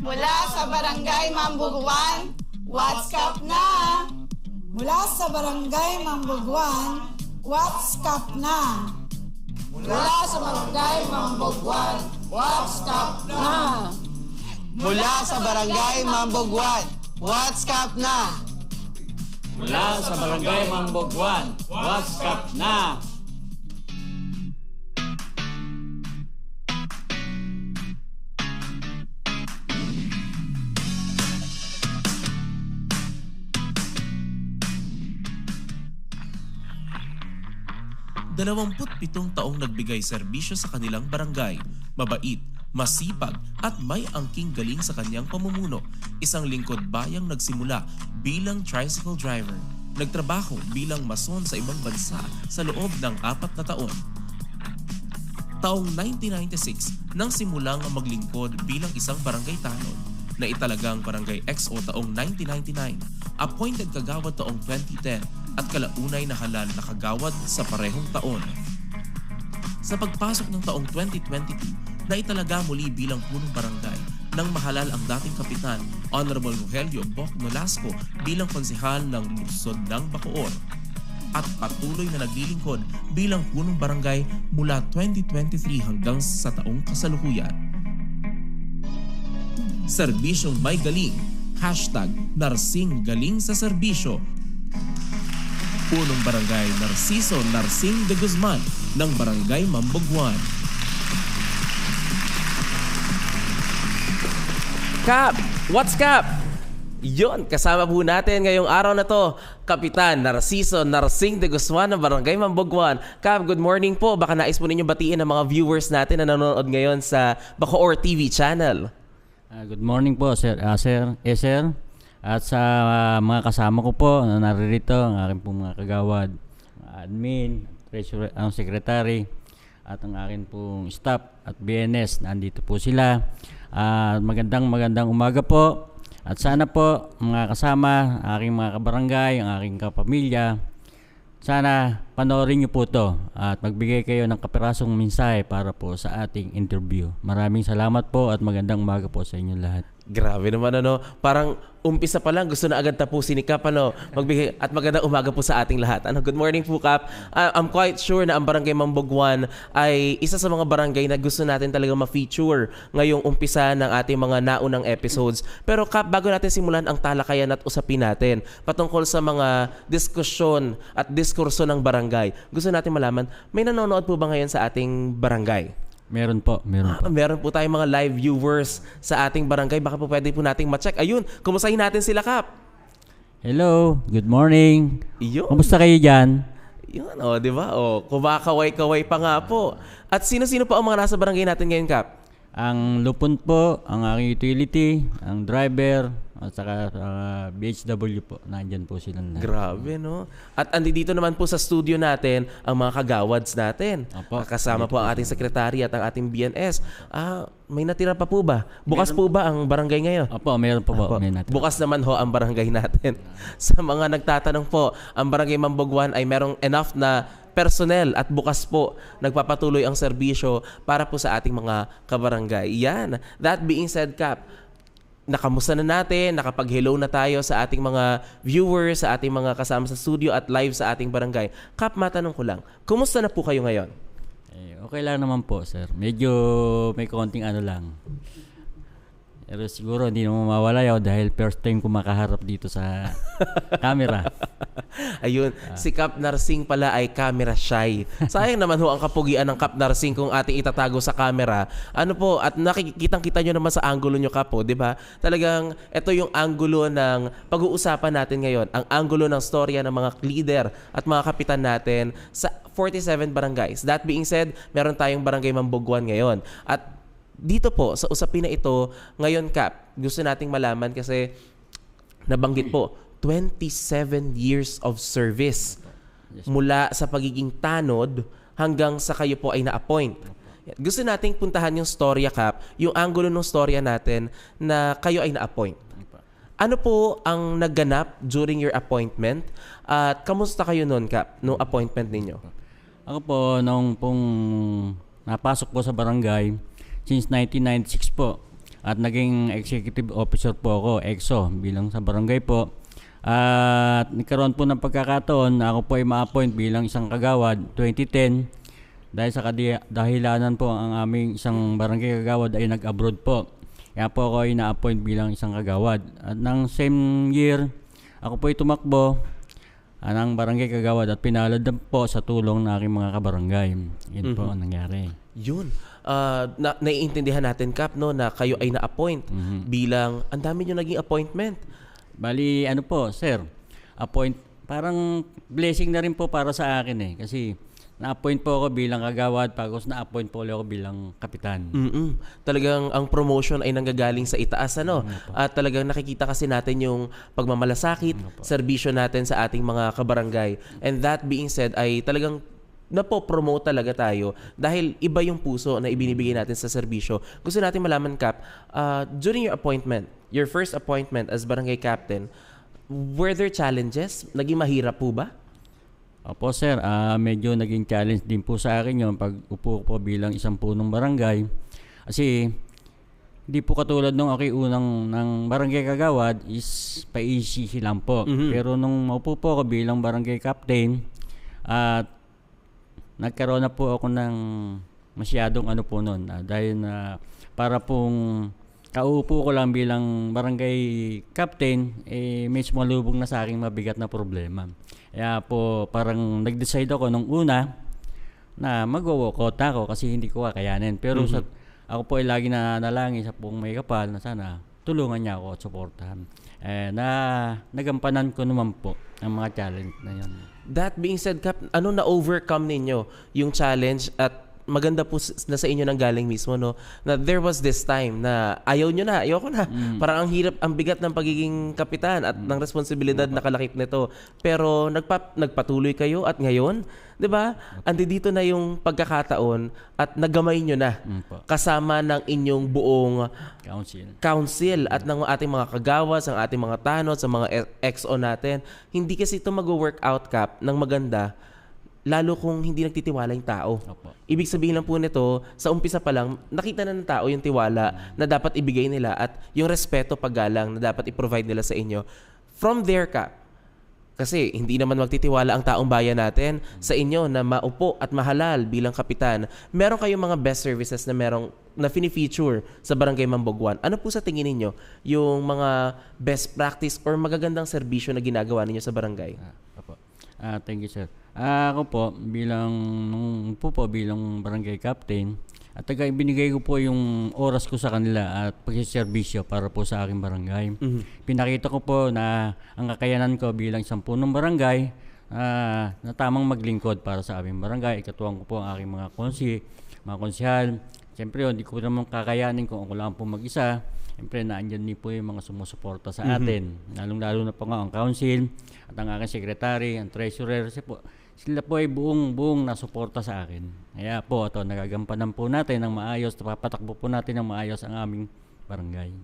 Mula sa Barangay Mambuguan, what's up na? Mula sa Barangay Mambuguan, what's up na? Mula sa Barangay Mambuguan, what's up na? Mula sa Barangay Mambuguan, what's up na? Mula sa Barangay Mambuguan, what's up na? Pitong taong nagbigay serbisyo sa kanilang barangay. Mabait, masipag at may angking galing sa kanyang pamumuno. Isang lingkod bayang nagsimula bilang tricycle driver. Nagtrabaho bilang mason sa ibang bansa sa loob ng 4 na taon. Taong 1996 nang simulang maglingkod bilang isang barangay tanod na italagang barangay XO taong 1999, appointed kagawad taong 2010 at kalaunay na halal na kagawad sa parehong taon. Sa pagpasok ng taong 2022, naitalaga muli bilang punong barangay nang mahalal ang dating kapitan Honorable Rogelio Boc Nolasco bilang konsehal ng lungsod ng Bacoor at patuloy na naglilingkod bilang punong barangay mula 2023 hanggang sa taong kasalukuyan. Serbisyong may galing, #Narsing Galing sa Serbisyo. Punong Barangay Narciso Narsing de Guzman ng Barangay Mambuguan. Kap! What's Kap? Yun, kasama po natin ngayong araw na to, Kapitan Narciso Narsing de Guzman ng Barangay Mambuguan. Kap, good morning po. Baka nais po ninyo batiin ang mga viewers natin na nanonood ngayon sa Bacoor TV channel. Good morning po, sir. Sir. At sa mga kasama ko po na naririto, ang aking pong mga kagawad, admin, treasurer, ang secretary, at ang aking pong staff at BNS, nandito po sila. Magandang umaga po. At sana po mga kasama, aking mga kabarangay, ang aking kapamilya, sana panoorin niyo po to at magbigay kayo ng kapirasong mensahe para po sa ating interview. Maraming salamat po at magandang umaga po sa inyo lahat. Grabe naman ano, parang umpisa pa lang gusto na agad tapusin ni Kap ano, magbigay at magandang umaga po sa ating lahat. Good morning po Kap. I'm quite sure na ang Barangay Mambuguan ay isa sa mga barangay na gusto natin talaga ma-feature ngayong umpisa ng ating mga naunang episodes. Pero Kap, bago natin simulan ang talakayan at usapin natin patungkol sa mga diskusyon at diskurso ng barangay, gusto natin malaman, may nanonood po ba ngayon sa ating barangay? Meron po. Meron po tayong mga live viewers sa ating barangay. Baka po pwede po nating ma-check. Ayun, kumustahin natin sila, Kap. Hello, good morning. Iyon. Kumusta kayo dyan? Yun, di ba? Kumakaway-kaway pa nga po. At sino-sino po ang mga nasa barangay natin ngayon, Kap? Ang lupon po, ang aking utility, ang driver, at saka BHW po. Nandyan po silang lahat. Grabe, no? At andito naman po sa studio natin ang mga kagawads natin. Opo. Kasama po ang ating sekretary at ang ating BNS. May natira pa po ba? Bukas po ba ang barangay ngayon? Opo, meron po po. Bukas naman ho ang barangay natin. Sa mga nagtatanong po, ang Barangay Mambuguan ay merong enough na personnel at bukas po nagpapatuloy ang serbisyo para po sa ating mga kabarangay. Yan. That being said, Kap, nakamusta na natin, nakapag-hello na tayo sa ating mga viewers, sa ating mga kasama sa studio at live sa ating barangay. Kap, matanong ko lang, kumusta na po kayo ngayon? Okay lang naman po, sir. Medyo may konting ano lang. Pero siguro hindi naman mawala yun dahil first time ko makaharap dito sa camera. Ayun, si Kap Narsing pala ay camera shy. Sayang naman ho ang kapugian ng Kap Narsing kung ating itatago sa camera. Ano po, at nakikitang-kita nyo naman sa angulo nyo, Kap, di ba? Talagang ito yung angulo ng pag-uusapan natin ngayon. Ang angulo ng storya ng mga leader at mga kapitan natin sa 47 barangays. That being said, meron tayong Barangay Mambuguan ngayon. At dito po, sa usapin na ito, ngayon Kap, gusto nating malaman kasi nabanggit po, 27 years of service mula sa pagiging tanod hanggang sa kayo po ay na-appoint. Gusto nating puntahan yung storya, Kap, yung angulo ng storya natin na kayo ay na-appoint. Ano po ang nagganap during your appointment at kamusta kayo noon, Kap, nung appointment ninyo? Ako po, nung pong napasok po sa barangay, since 1996 po, At naging executive officer po ako, EXO, bilang sa barangay po. At nagkaroon po ng pagkakataon na ako po ay ma-appoint bilang isang kagawad 2010 dahil sa dahilanan po ang aming isang barangay kagawad ay nag-abroad po. Kaya po ako ay na-appoint bilang isang kagawad. At ng same year, ako po ay tumakbo ng barangay kagawad at pinalad po sa tulong ng aking mga kabarangay. Yun po ang nangyari. Yun. Naiintindihan natin, Kap, no, na kayo ay na-appoint bilang, ang dami nyo naging appointment. Bali, ano po, sir, parang blessing na rin po para sa akin eh. Kasi na-appoint po ako bilang kagawad, pagkos na-appoint po ulit ako bilang kapitan. Talagang ang promotion ay nanggagaling sa itaas, ano? At talagang nakikita kasi natin yung pagmamalasakit, serbisyo natin sa ating mga kabarangay. And that being said, ay talagang napo-promote talaga tayo dahil iba yung puso na ibinibigay natin sa serbisyo. Gusto natin malaman, Kap, during your appointment, your first appointment as barangay captain, were there challenges? Naging mahirap po ba? Opo sir, medyo naging challenge din po sa akin yun pag upo po bilang isang punong barangay. Kasi hindi po katulad nung unang ng barangay kagawad is pa-easy lang po. Pero nung maupo po ako bilang barangay captain at nagkaroon na po ako ng masyadong ano po noon dahil na para pong kaupo ko lang bilang barangay captain, may sumalubong na sa aking mabigat na problema. Kaya po parang nag-decide ako nung una na mag-walkout ako kasi hindi ko kakayanin. Pero ako po ay lagi na nalangin sa pong may kapal na sana tulungan niya ako at suportahan. Nagampanan ko naman po ang mga challenge na yan. That being said, Kap, ano na-overcome ninyo yung challenge at maganda po na sa inyo nang galing mismo, no, na there was this time na ayoko na. Parang ang hirap, ang bigat ng pagiging kapitan at ng responsibilidad na kalakip nito. Pero nagpatuloy kayo at ngayon, 'di ba? Andi dito na yung pagkakataon at nagamay nyo na kasama ng inyong buong council at ng ating mga kagawas, ang ating mga tanod, sa mga XO natin. Hindi kasi ito mag-workout, Kap, ng maganda lalo kung hindi nagtitiwala yung tao. Ibig sabihin lang po nito, sa umpisa pa lang, nakita na ng tao yung tiwala na dapat ibigay nila at yung respeto, paggalang na dapat i-provide nila sa inyo. From there, Kap, kasi hindi naman magtitiwala ang taong bayan natin sa inyo na maupo at mahalal bilang kapitan. Meron kayong mga best services na fini-feature sa Barangay Mamboguan. Ano po sa tingin ninyo yung mga best practice or magagandang serbisyo na ginagawa ninyo sa barangay? Thank you, sir. Ako po bilang barangay captain at ibinigay ko po yung oras ko sa kanila at pagsiservisyo para po sa aking barangay. Pinakita ko po na ang kakayanan ko bilang isang punong barangay na tamang maglingkod para sa aming barangay. Ikatuwang ko po ang aking mga konsihal. Siyempre, hindi ko naman kakayanin kung ako lang po mag-isa. Siyempre, naandyan din po yung mga sumusuporta sa atin. Lalong-lalo na po nga ang council at ang aking secretary, ang treasurer. Sila po ay buong nasuporta sa akin. Kaya po, ito, nagagampanan po natin ng maayos, napapatakbo po natin ng maayos ang aming barangay.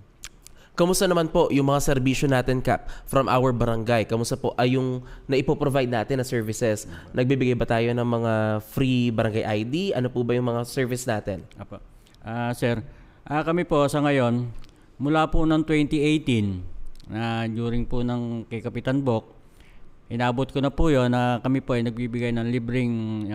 Kamusta naman po yung mga serbisyo natin, Kap, from our barangay? Kamusta po ay yung naipoprovide natin na services? Nagbibigay ba tayo ng mga free barangay ID? Ano po ba yung mga service natin? Sir, kami po sa ngayon, mula po ng 2018, during po ng kay Kapitan Bok, inabot ko na po yun na kami po ay nagbibigay ng libreng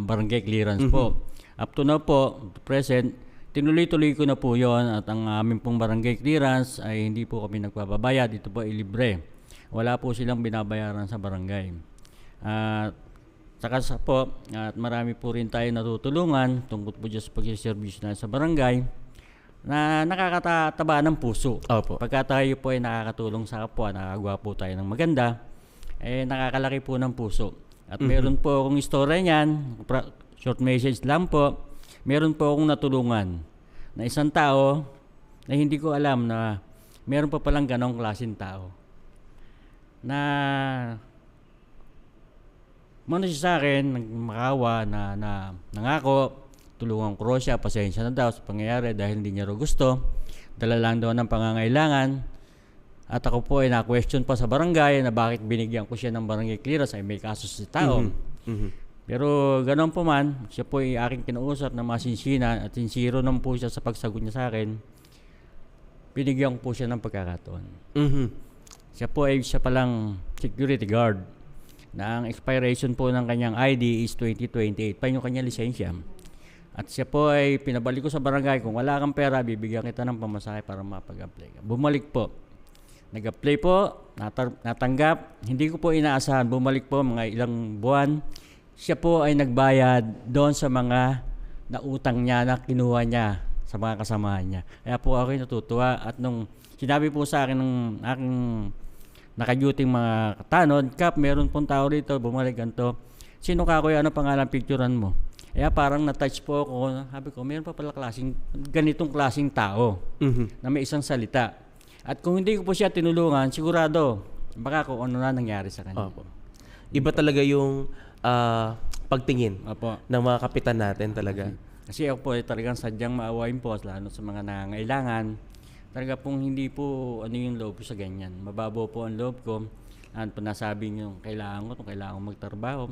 barangay clearance po. Up to now po, present, tinuloy-tuloy ko na po yun at ang aming pong barangay clearance ay hindi po kami nagpapabayad. Ito po ay libre. Wala po silang binabayaran sa barangay. Saka po, at marami po rin tayo natutulungan tungkol po dyan sa pag-service na sa barangay na nakakataba ng puso. Pagka tayo po ay nakakatulong sa kapwa, nakagawa po tayo ng maganda, nakakalaki po ng puso. At meron po akong istorya niyan, short message lang po, meron po akong natulungan na isang tao na hindi ko alam na meron pa palang ganong klaseng tao. Na mano siya sa akin, nagmakawa na nangako, tulungan ko siya, pasensya na daw sa pangyayari dahil hindi niya ro gusto. Dala lang daw ng pangangailangan. At ako po ay na-question pa sa barangay na bakit binigyan ko siya ng barangay clearance ay may kaso sa tao. Pero ganoon po man, siya po ay aking kinausap na masinsinan at sincero naman po siya sa pagsagot niya sa akin. binigyan ko po siya ng pagkakataon. Mhm. Siya palang security guard na ang expiration po ng kanyang ID is 2028 pa yung kanyang lisensya. At siya po ay pinabalik ko sa barangay, kung wala kang pera, bibigyan kita ng pamasahe para mapag-apply ka. Bumalik po. Nag-apply po, natanggap, hindi ko po inaasahan, bumalik po mga ilang buwan. Siya po ay nagbayad doon sa mga nautang niya na kinuha niya sa mga kasamahan niya. Kaya po ako natutuwa at nung sinabi po sa akin ng aking naka-duty mga katanod, Kap, meron pong tao rito, bumalik ganito. Sino ka kuya, ano pangalan, picturean mo? Kaya parang na-touch po ako, sabi ko, meron pa pala ganitong klaseng tao na may isang salita. At kung hindi ko po siya tinulungan, sigurado, baka kung ano na nangyari sa kanya. Opo. Iba talaga yung pagtingin Opo. ng mga kapitan natin talaga. Kasi ako po ay talagang sadyang maawain po, lalo sa mga nangangailangan. Talaga pong hindi po ano yung loob ko sa ganyan. Mababaw po ang loob ko. At nasabi niyo, kailangan ko magtrabaho.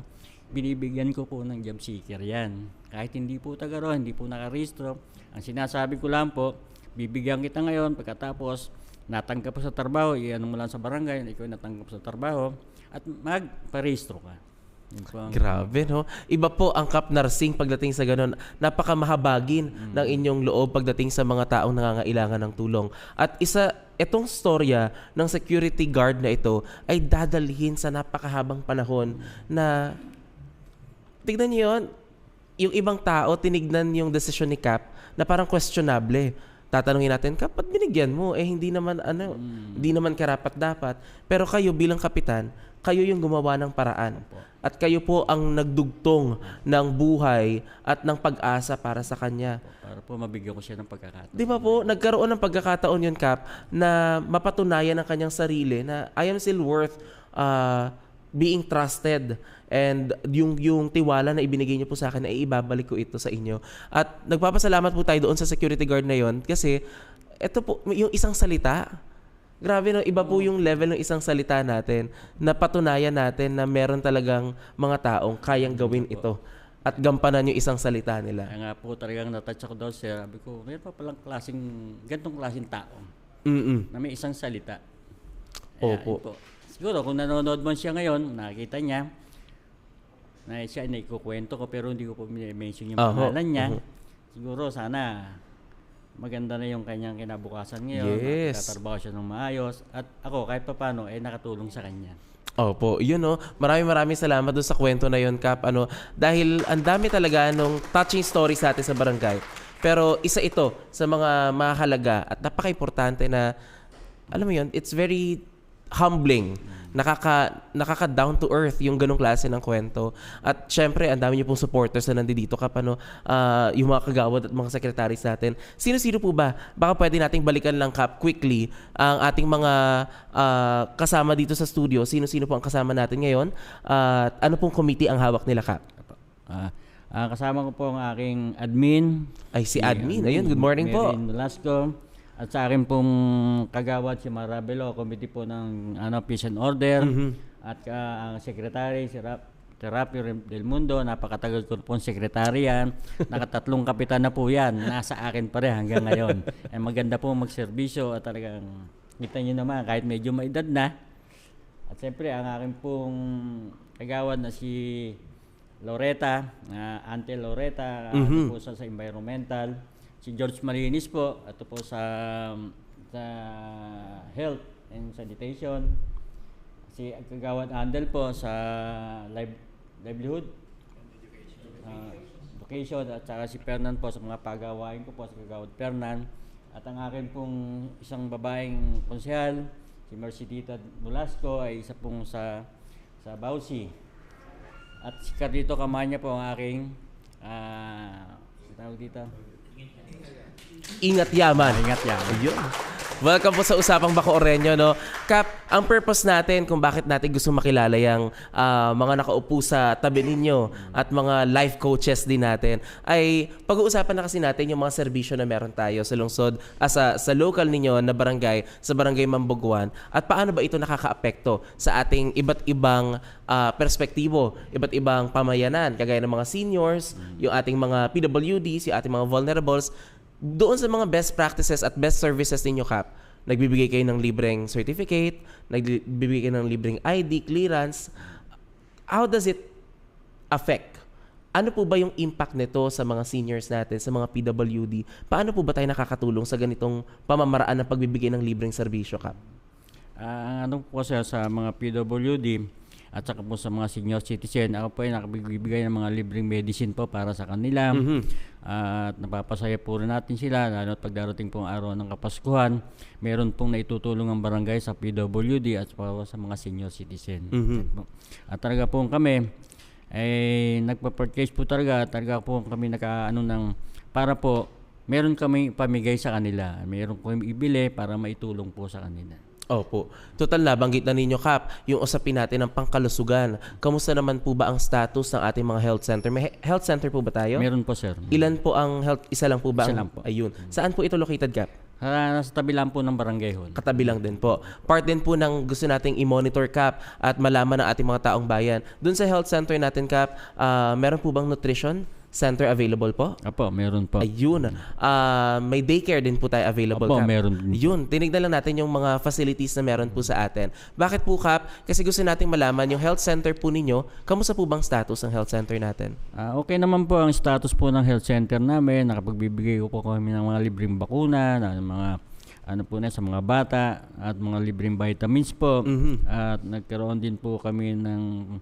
Binibigyan ko po ng job seeker yan. Kahit hindi po taga roon, hindi po nakarehistro. Ang sinasabi ko lang po, bibigyan kita ngayon pagkatapos natanggap sa trabaho, iyan mo lang sa barangay, ikaw natanggap sa trabaho at magparehistro ka. Grabe, no? Iba po ang Kap Narsing pagdating sa ganun. Napakamahabagin ng inyong loob pagdating sa mga taong nangangailangan ng tulong. At itong storya ng security guard na ito ay dadalhin sa napakahabang panahon na tignan niyo yun, yung ibang tao tinignan yung desisyon ni Kap na parang questionable. Tatanungin natin, Kap, ba't binigyan mo? Hindi naman karapat dapat. Pero kayo bilang kapitan, kayo yung gumawa ng paraan. At kayo po ang nagdugtong ng buhay at ng pag-asa para sa kanya. Para po mabigyan ko siya ng pagkakataon. Di ba po, nagkaroon ng pagkakataon yun, Kap, na mapatunayan ng kanyang sarili na I am still worth being trusted. And yung tiwala na ibinigay niyo po sa akin ay ibabalik ko ito sa inyo. At nagpapasalamat po tayo doon sa security guard na yon kasi ito po, yung isang salita, grabe no, iba po yung level ng isang salita natin na patunayan natin na meron talagang mga taong kayang gawin ito at gampanan yung isang salita nila. Kaya nga po talagang natouch ako daw, sir. Sabi ko, mayroon pa palang ganitong klaseng tao na may isang salita. Opo. Po. Siguro kung nanonood mo siya ngayon, nakikita niya na siya naikukwento ko pero hindi ko po mention yung pangalan niya. Siguro sana maganda na yung kanyang kinabukasan ngayon. Yes. Nakatrabaho siya ng maayos. At ako kahit paano nakatulong sa kanya. Opo, yun no. Maraming salamat doon sa kwento na yun, Kap. Dahil ang dami talaga nung touching stories sa atin sa barangay. Pero isa ito sa mga mahalaga at napaka-importante na, alam mo yun, it's very humbling. Nakaka down to earth yung ganong klase ng kwento. At syempre, ang dami niyo pong supporters na nandito, Kap, yung mga kagawad at mga secretaries natin. Sino-sino po ba? Baka pwede nating balikan lang, Kap, quickly ang ating mga kasama dito sa studio. Sino-sino po ang kasama natin ngayon? At ano pong committee ang hawak nila, Kap? Kasama ko po ang aking admin. Ay, si admin. Ayun, good morning po. Mary Nolasco. At sa akin pong kagawad si Marabelo, committee po ng Peace and Order. At ang secretary, si Rapi Del Mundo, napakatagal ko pong secretary yan. Nakatatlong kapitan na po yan. Nasa akin pa rin hanggang ngayon. Ay maganda po magserbisyo at talagang kita nyo naman kahit medyo maedad na. At siyempre ang akin pong kagawad na si Loretta, Auntie Loretta, po sa environmental. Si George Marinis po, ito po sa health and sanitation. Si Kagawad Andel po sa livelihood, education. At saka si Fernan po sa mga pagawain ko po sa Kagawad Fernan. At ang akin pong isang babaeng konsehal, si Mercedita Nolasco, ay isa pong sa Bausi. At si Carlito Camanya po ang aking tawag dito, Ingat Yaman. Ingat Yaman. Ayun. Welcome po sa Usapang Baco Oreño, no? Kap, ang purpose natin kung bakit natin gusto makilala yung mga nakaupo sa tabi ninyo at mga life coaches din natin ay pag-uusapan na kasi natin yung mga serbisyo na meron tayo sa lungsod, sa local ninyo na barangay, sa barangay Mambuguan, at paano ba ito nakakaapekto sa ating iba't ibang perspektibo, iba't ibang pamayanan, kagaya ng mga seniors, yung ating mga PWDs, yung ating mga vulnerables. Doon sa mga best practices at best services ninyo, Kap, nagbibigay kayo ng libreng certificate, nagbibigay kayo ng libreng ID, clearance. How does it affect? Ano po ba yung impact nito sa mga seniors natin, sa mga PWD? Paano po ba tayo nakakatulong sa ganitong pamamaraan ng pagbibigay ng libreng serbisyo, Kap? Ano po sa mga PWD at saka po sa mga senior citizen, ako po ay nakabibigay ng mga libreng medicine po para sa kanila. At napapasaya po rin natin sila, lalo pag darating pong araw ng Kapaskuhan, meron pong naitutulong ang barangay sa PWD at sa mga senior citizen. At talaga po kami, nagpa-purchase po talaga po kami para po meron kami pamigay sa kanila. Meron kami ibili para maitulong po sa kanila. Opo. Total na, banggit na ninyo, Kap, yung usapin natin ng pangkalusugan. Kamusta naman po ba ang status ng ating mga health center? May health center po ba tayo? Meron po, sir. Ilan po ang health? Isa lang po ba? Isa lang po. Ayun. Saan po ito located, Kap? Nasa tabi lang po ng barangay hall. Katabi lang din po. Part din po ng gusto nating i-monitor, Kap, at malaman ng ating mga taong bayan. Doon sa health center natin, Kap, meron po bang nutrition center available po? Apo, meron po. Ayun. May daycare din po tayo available, Apo, Kap. meron din. Yun. Tinignan lang natin yung mga facilities na meron po sa atin. Bakit po, Kap? Kasi gusto nating malaman yung health center po ninyo. Kamusta po bang status ng health center natin? Okay naman po ang status po ng health center namin. Nakapagbibigay ko po kami ng mga libreng bakuna, ng mga sa mga bata at mga libreng vitamins po. At nagkaroon din po kami ng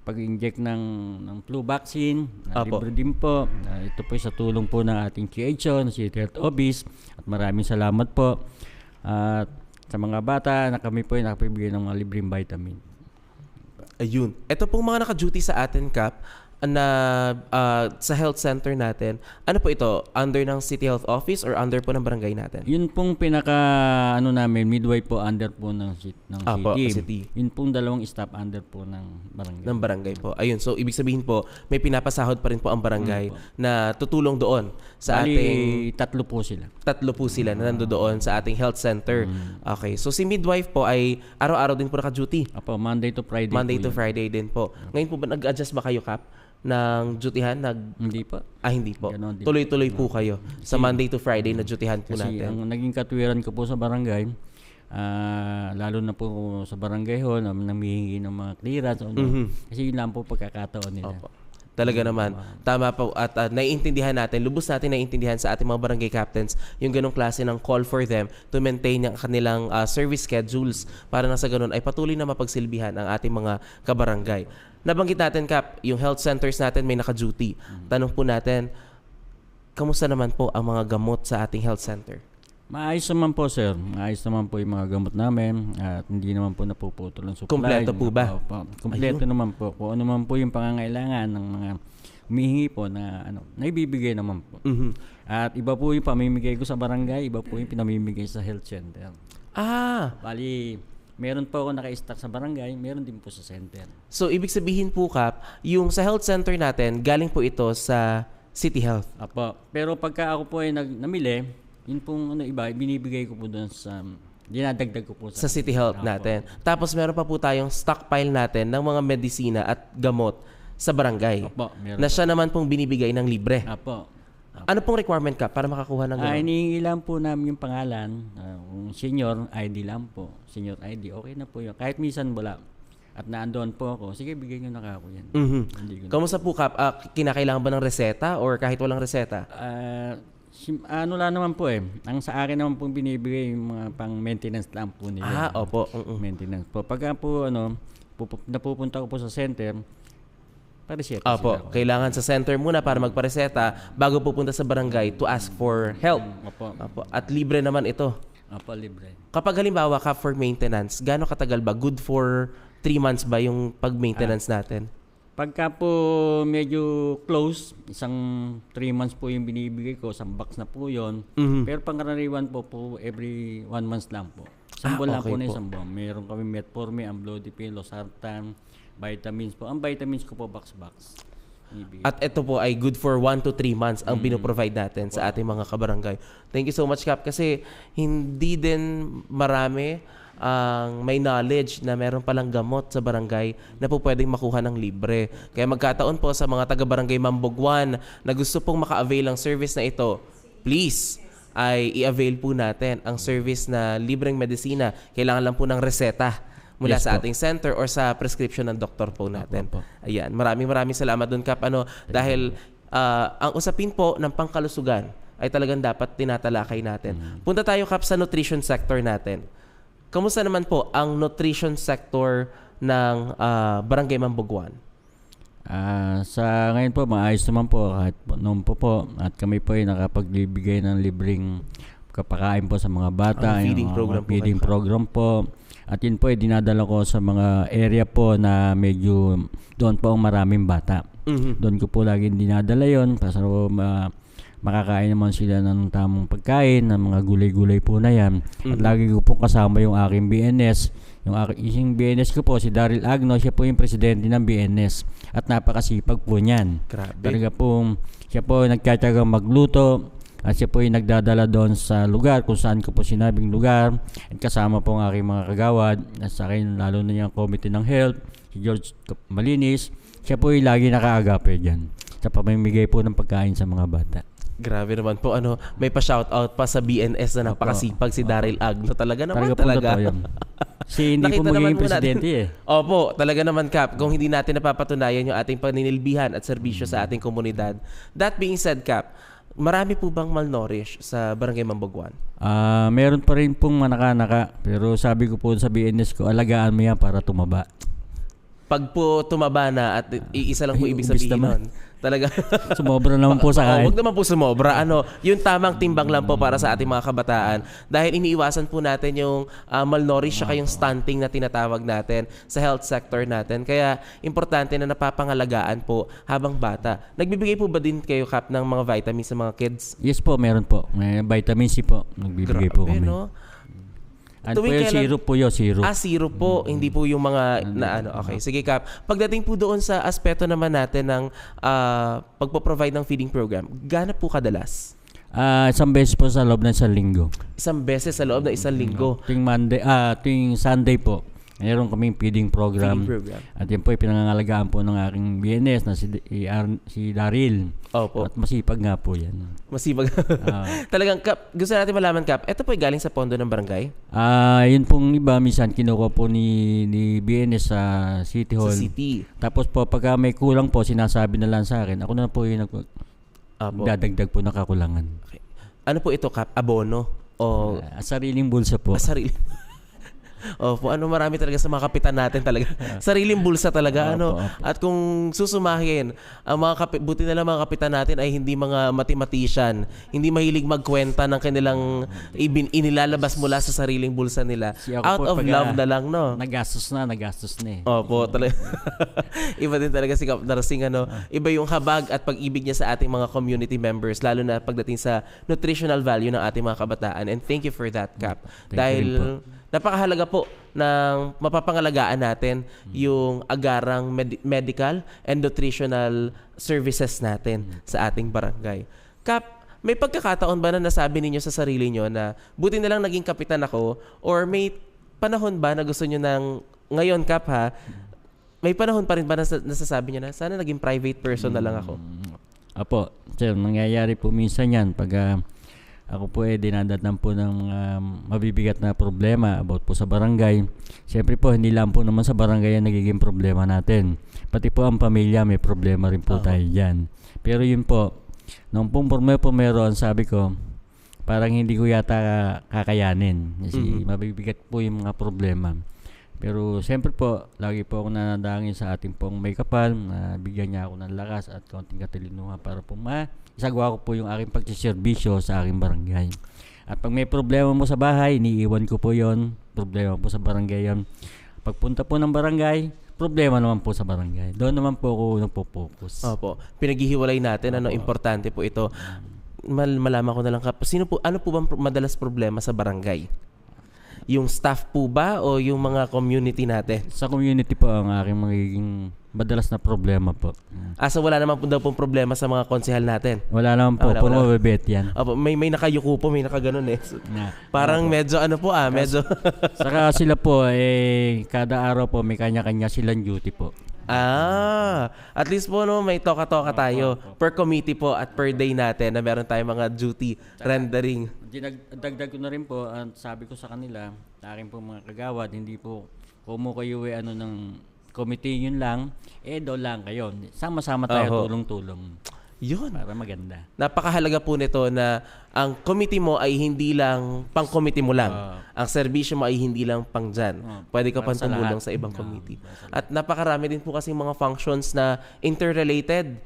pag-inject ng flu vaccine. Libre din po. Ito po sa tulong po ng ating CHO, na si Health Office. At maraming salamat po. At sa mga bata na kami po ay nakapibigay ng mga libreng vitamin. Ayun. Ito pong mga naka-duty sa atin, Kap, na sa health center natin. Ano po ito? Under ng City Health Office or under po ng barangay natin? Yun pong pinaka namin, midway po under po ng city. Yun pong dalawang staff under po ng barangay. Ng barangay po. Ayun. So, ibig sabihin po, may pinapasahod pa rin po ang barangay na tutulong doon sa ating... Tatlo po sila. Tatlo po sila na nandoon sa ating health center. Okay. So, si midwife po ay araw-araw din po naka-duty. Apo, Monday to Friday. Monday to Friday din po. Ngayon po ba nag-adjust ba kayo, Kap, ng dutyhan? Hindi po. Hindi po. Tuloy-tuloy po kayo sa Monday to Friday na dutyhan po kasi natin. Ang naging katwiran ko po sa barangay, lalo na po sa barangay hall, namihingi ng mga clearance. Kasi yun lang po pagkakataon nila. Opo. Talaga naman. Tama po. At naiintindihan natin, lubos natin naiintindihan sa ating mga barangay captains yung ganong klase ng call for them to maintain yung kanilang service schedules para na sa ganun ay patuloy na mapagsilbihan ang ating mga kabarangay. Nabanggit natin, Kap, yung health centers natin may naka-duty. Tanong po natin, kamusta naman po ang mga gamot sa ating health center? Maayos naman po, sir. Maayos naman po yung mga gamot namin at hindi naman po napuputol ang supply. Kompleto po ba? Kompleto naman po. Kung ano naman po yung pangangailangan ng mga humihingi po na naibibigay naman po. At iba po yung pamimigay ko sa barangay, iba po yung pinamimigay sa health center. Bali, meron po ako naka-stock sa barangay, meron din po sa center. So, ibig sabihin po, Kap, yung sa health center natin, galing po ito sa City Health. Apo. Pero pagka ako po ay namili, yun pong iba, binibigay ko po doon sa, dinadagdag ko po sa City Health natin. Tapos meron pa po tayong stockpile natin ng mga medisina at gamot sa barangay. Apo, meron na siya naman pong binibigay ng libre. Apo. Ano pong requirement, ka para makakuha ng gano'n? Hinihingi lang po namin yung pangalan. Kung senior ID lang po. Senior ID, okay na po yun. Kahit minsan wala. At naandoon po ako, sige, bigyan nyo na ako yan. Kamusta po, Kap? Kinakailangan ba ng reseta or kahit walang reseta? Lang naman po ang sa akin naman pong binibigay yung mga pang maintenance lang po nila. Opo. Maintenance po. Pagka po napupunta ko po sa center, pareseta sila. Kailangan sa center muna para magpareseta bago pupunta sa barangay to ask for help. Opo. At libre naman ito. Opo, libre. Kapag halimbawa ka for maintenance, gaano katagal ba? Good for 3 months ba yung pag-maintenance natin? Pagka po medyo close, isang 3 months po yung binibigay ko, isang box na po yun. Pero pangkaraniwan po every 1 month lang po. Isang buwan lang po na isang buwan. Meron kami Metformin, Amlodipine, Losartan, vitamins po. Ang vitamins ko po box. At ito po ay good for 1 to 3 months ang pinoprovide natin sa ating mga kabarangay. Thank you so much, Kap, kasi hindi din marami ang may knowledge na meron palang gamot sa barangay na po pwedeng makuha ng libre. Kaya magkataon po sa mga taga-barangay Mamboguan na gusto pong maka-avail ng service na ito, please, ay i-avail po natin ang service na libreng medisina. Kailangan lang po ng reseta mula Yes sa po. ating center or sa prescription ng doktor po natin. Opo. Ayan, maraming salamat doon, Kap. Dahil ang usapin po ng pangkalusugan ay talagang dapat tinatalakay natin. Punta tayo, Kap, sa nutrition sector natin. Kamusta naman po ang nutrition sector ng Barangay Mambuguan? Sa ngayon po, maayos naman po kahit noon po at kami po ay nakapagbibigay ng libreng kapakain po sa mga bata. Ang feeding yung program po feeding kayo. program po. At yun po ay dinadala ko sa mga area po na medyo doon po ang maraming bata. Doon ko po laging dinadala yun para makakain naman sila ng tamang pagkain, ng mga gulay-gulay po na yan. At lagi ko po kasama yung aking BNS. Yung BNS ko po, si Daryl Agno, siya po yung presidente ng BNS. At napakasipag po niyan. Grabe. Talaga po, siya po nagtatagang magluto. At siya po yung nagdadala doon sa lugar kung saan ko po sinabing lugar. At kasama po ang aking mga kagawad. At sa akin, lalo na yung Committee ng Health, si George Malinis. Siya po yung lagi nakaagape dyan. Sa pamimigay po ng pagkain sa mga bata. Grabe naman po. May pa-shoutout pa sa BNS na napakasipag si Daryl Agno. Talaga naman, po talaga. totoo yun. Hindi po Nakita naman magiging po presidente natin. Opo, talaga naman, Kap. Kung hindi natin napapatunayan yung ating paninilbihan at serbisyo sa ating komunidad. That being said, Kap, marami po bang malnourished sa Barangay Mambuguan? Meron pa rin pong manaka-naka. Pero sabi ko po sa BNS ko, alagaan mo yan para tumaba. Pag po tumaba na at iisa lang po ibig Ubis sabihin naman. nun. Talaga. Sumobra naman po sa kain. Huwag naman po sumobra. Yung tamang timbang lang po para sa ating mga kabataan. Dahil iniiwasan po natin yung malnourished saka yung stunting na tinatawag natin sa health sector natin. Kaya importante na napapangalagaan po habang bata. Nagbibigay po ba din kayo, Kap, ng mga vitamins sa mga kids? Yes po, meron po. May vitamin C po. Nagbibigay po kami. No? Ano po Tuwing yung kailan- syrup po yun, syrup. Syrup po. Hindi po yung mga Okay, sige, Kap. Pagdating po doon sa aspeto naman natin ng pagpo-provide ng feeding program, gaano po kadalas? Isang beses po sa loob ng isang linggo. Isang beses sa loob ng isang linggo. Tuwing Sunday po, mayroon kaming feeding program. Feeding program. At yan po ay pinangangalagaan po ng aking BNS na si Daryl. Opo. At masipag nga po yan. Masibag. Talagang, Kap, gusto natin malaman, Kap, ito po ay galing sa pondo ng barangay? Yun pong iba, minsan kinuha po ni BNS sa City Hall. Sa city. Tapos po, pagka may kulang po, sinasabi na lang sa akin. Ako na po yung Opo. dadagdag po na kakulangan. Okay. Ano po ito, Kap? Abono? O Sariling bulsa po. sarili? Opo, marami talaga sa mga kapitan natin talaga. Sariling bulsa talaga, Opo. At kung susumahin, ang buti na lang mga kapitan natin ay hindi mga mathematician, hindi mahilig magkwenta ng kanilang inilalabas mula sa sariling bulsa nila. Si ako Out po, of pag, love na lang, no? Nagastos na eh. Opo, talaga. Iba din talaga si Kap Narsing, Iba yung habag at pag-ibig niya sa ating mga community members, lalo na pagdating sa nutritional value ng ating mga kabataan. And thank you for that, Kap. Thank you Dahil rin po. napakahalaga po ng mapapangalagaan natin yung agarang medical and nutritional services natin sa ating barangay. Kap, may pagkakataon ba na nasabi ninyo sa sarili nyo na buti na lang naging kapitan ako, or may panahon ba na gusto nyo ng ngayon, Kap, ha? May panahon pa rin ba na nasasabi nyo na sana naging private person na lang ako? Apo, sir, nangyayari po minsan yan pag ako po dinadatnan po ng mabibigat na problema about po sa barangay. Siyempre po, hindi lang po naman sa barangay ang nagiging problema natin. Pati po ang pamilya, may problema rin po tayo dyan. Pero yun po, nung meron, sabi ko, parang hindi ko yata kakayanin. Kasi mabibigat po yung mga problema. Pero siyempre po, lagi po ako nanadangin sa ating pong may kapal na bigyan niya ako ng lakas at konting katalinuhan para po isagawa ko po yung aking pagsiservisyo sa aking barangay. At pag may problema mo sa bahay, iniiwan ko po yon. Problema po sa barangay yon. Pagpunta po ng barangay, problema naman po sa barangay. Doon naman po ako nagpo-focus. Opo. Pinaghihiwalay natin, importante po ito. Malaman ko na lang, Kap, ano po bang madalas problema sa barangay? Yung staff po ba o yung mga community natin? Sa community po ang aking magiging madalas na problema po. So wala naman po daw pong problema sa mga konsehal natin? Wala naman po, puro mabibet yan. Opo, may nakayuko po, may nakaganon So, Na. parang medyo medyo... Saka sila po, kada araw po may kanya-kanya silang duty po. At least po no, may toka-toka tayo per committee po at per day natin na meron tayong mga duty rendering. Dagdag ko na rin po, sabi ko sa kanila, sa akin po mga kagawad, hindi po kayo ng committee yun lang, doon lang kayo. Sama-sama tayo, tulong-tulong. Yun. Para maganda. Napakahalaga po nito na ang committee mo ay hindi lang pang-committee mo lang. Ang serbisyo mo ay hindi lang pang dyan. Pwede ka pang tumulong sa ibang committee. At napakarami din po kasi mga functions na interrelated.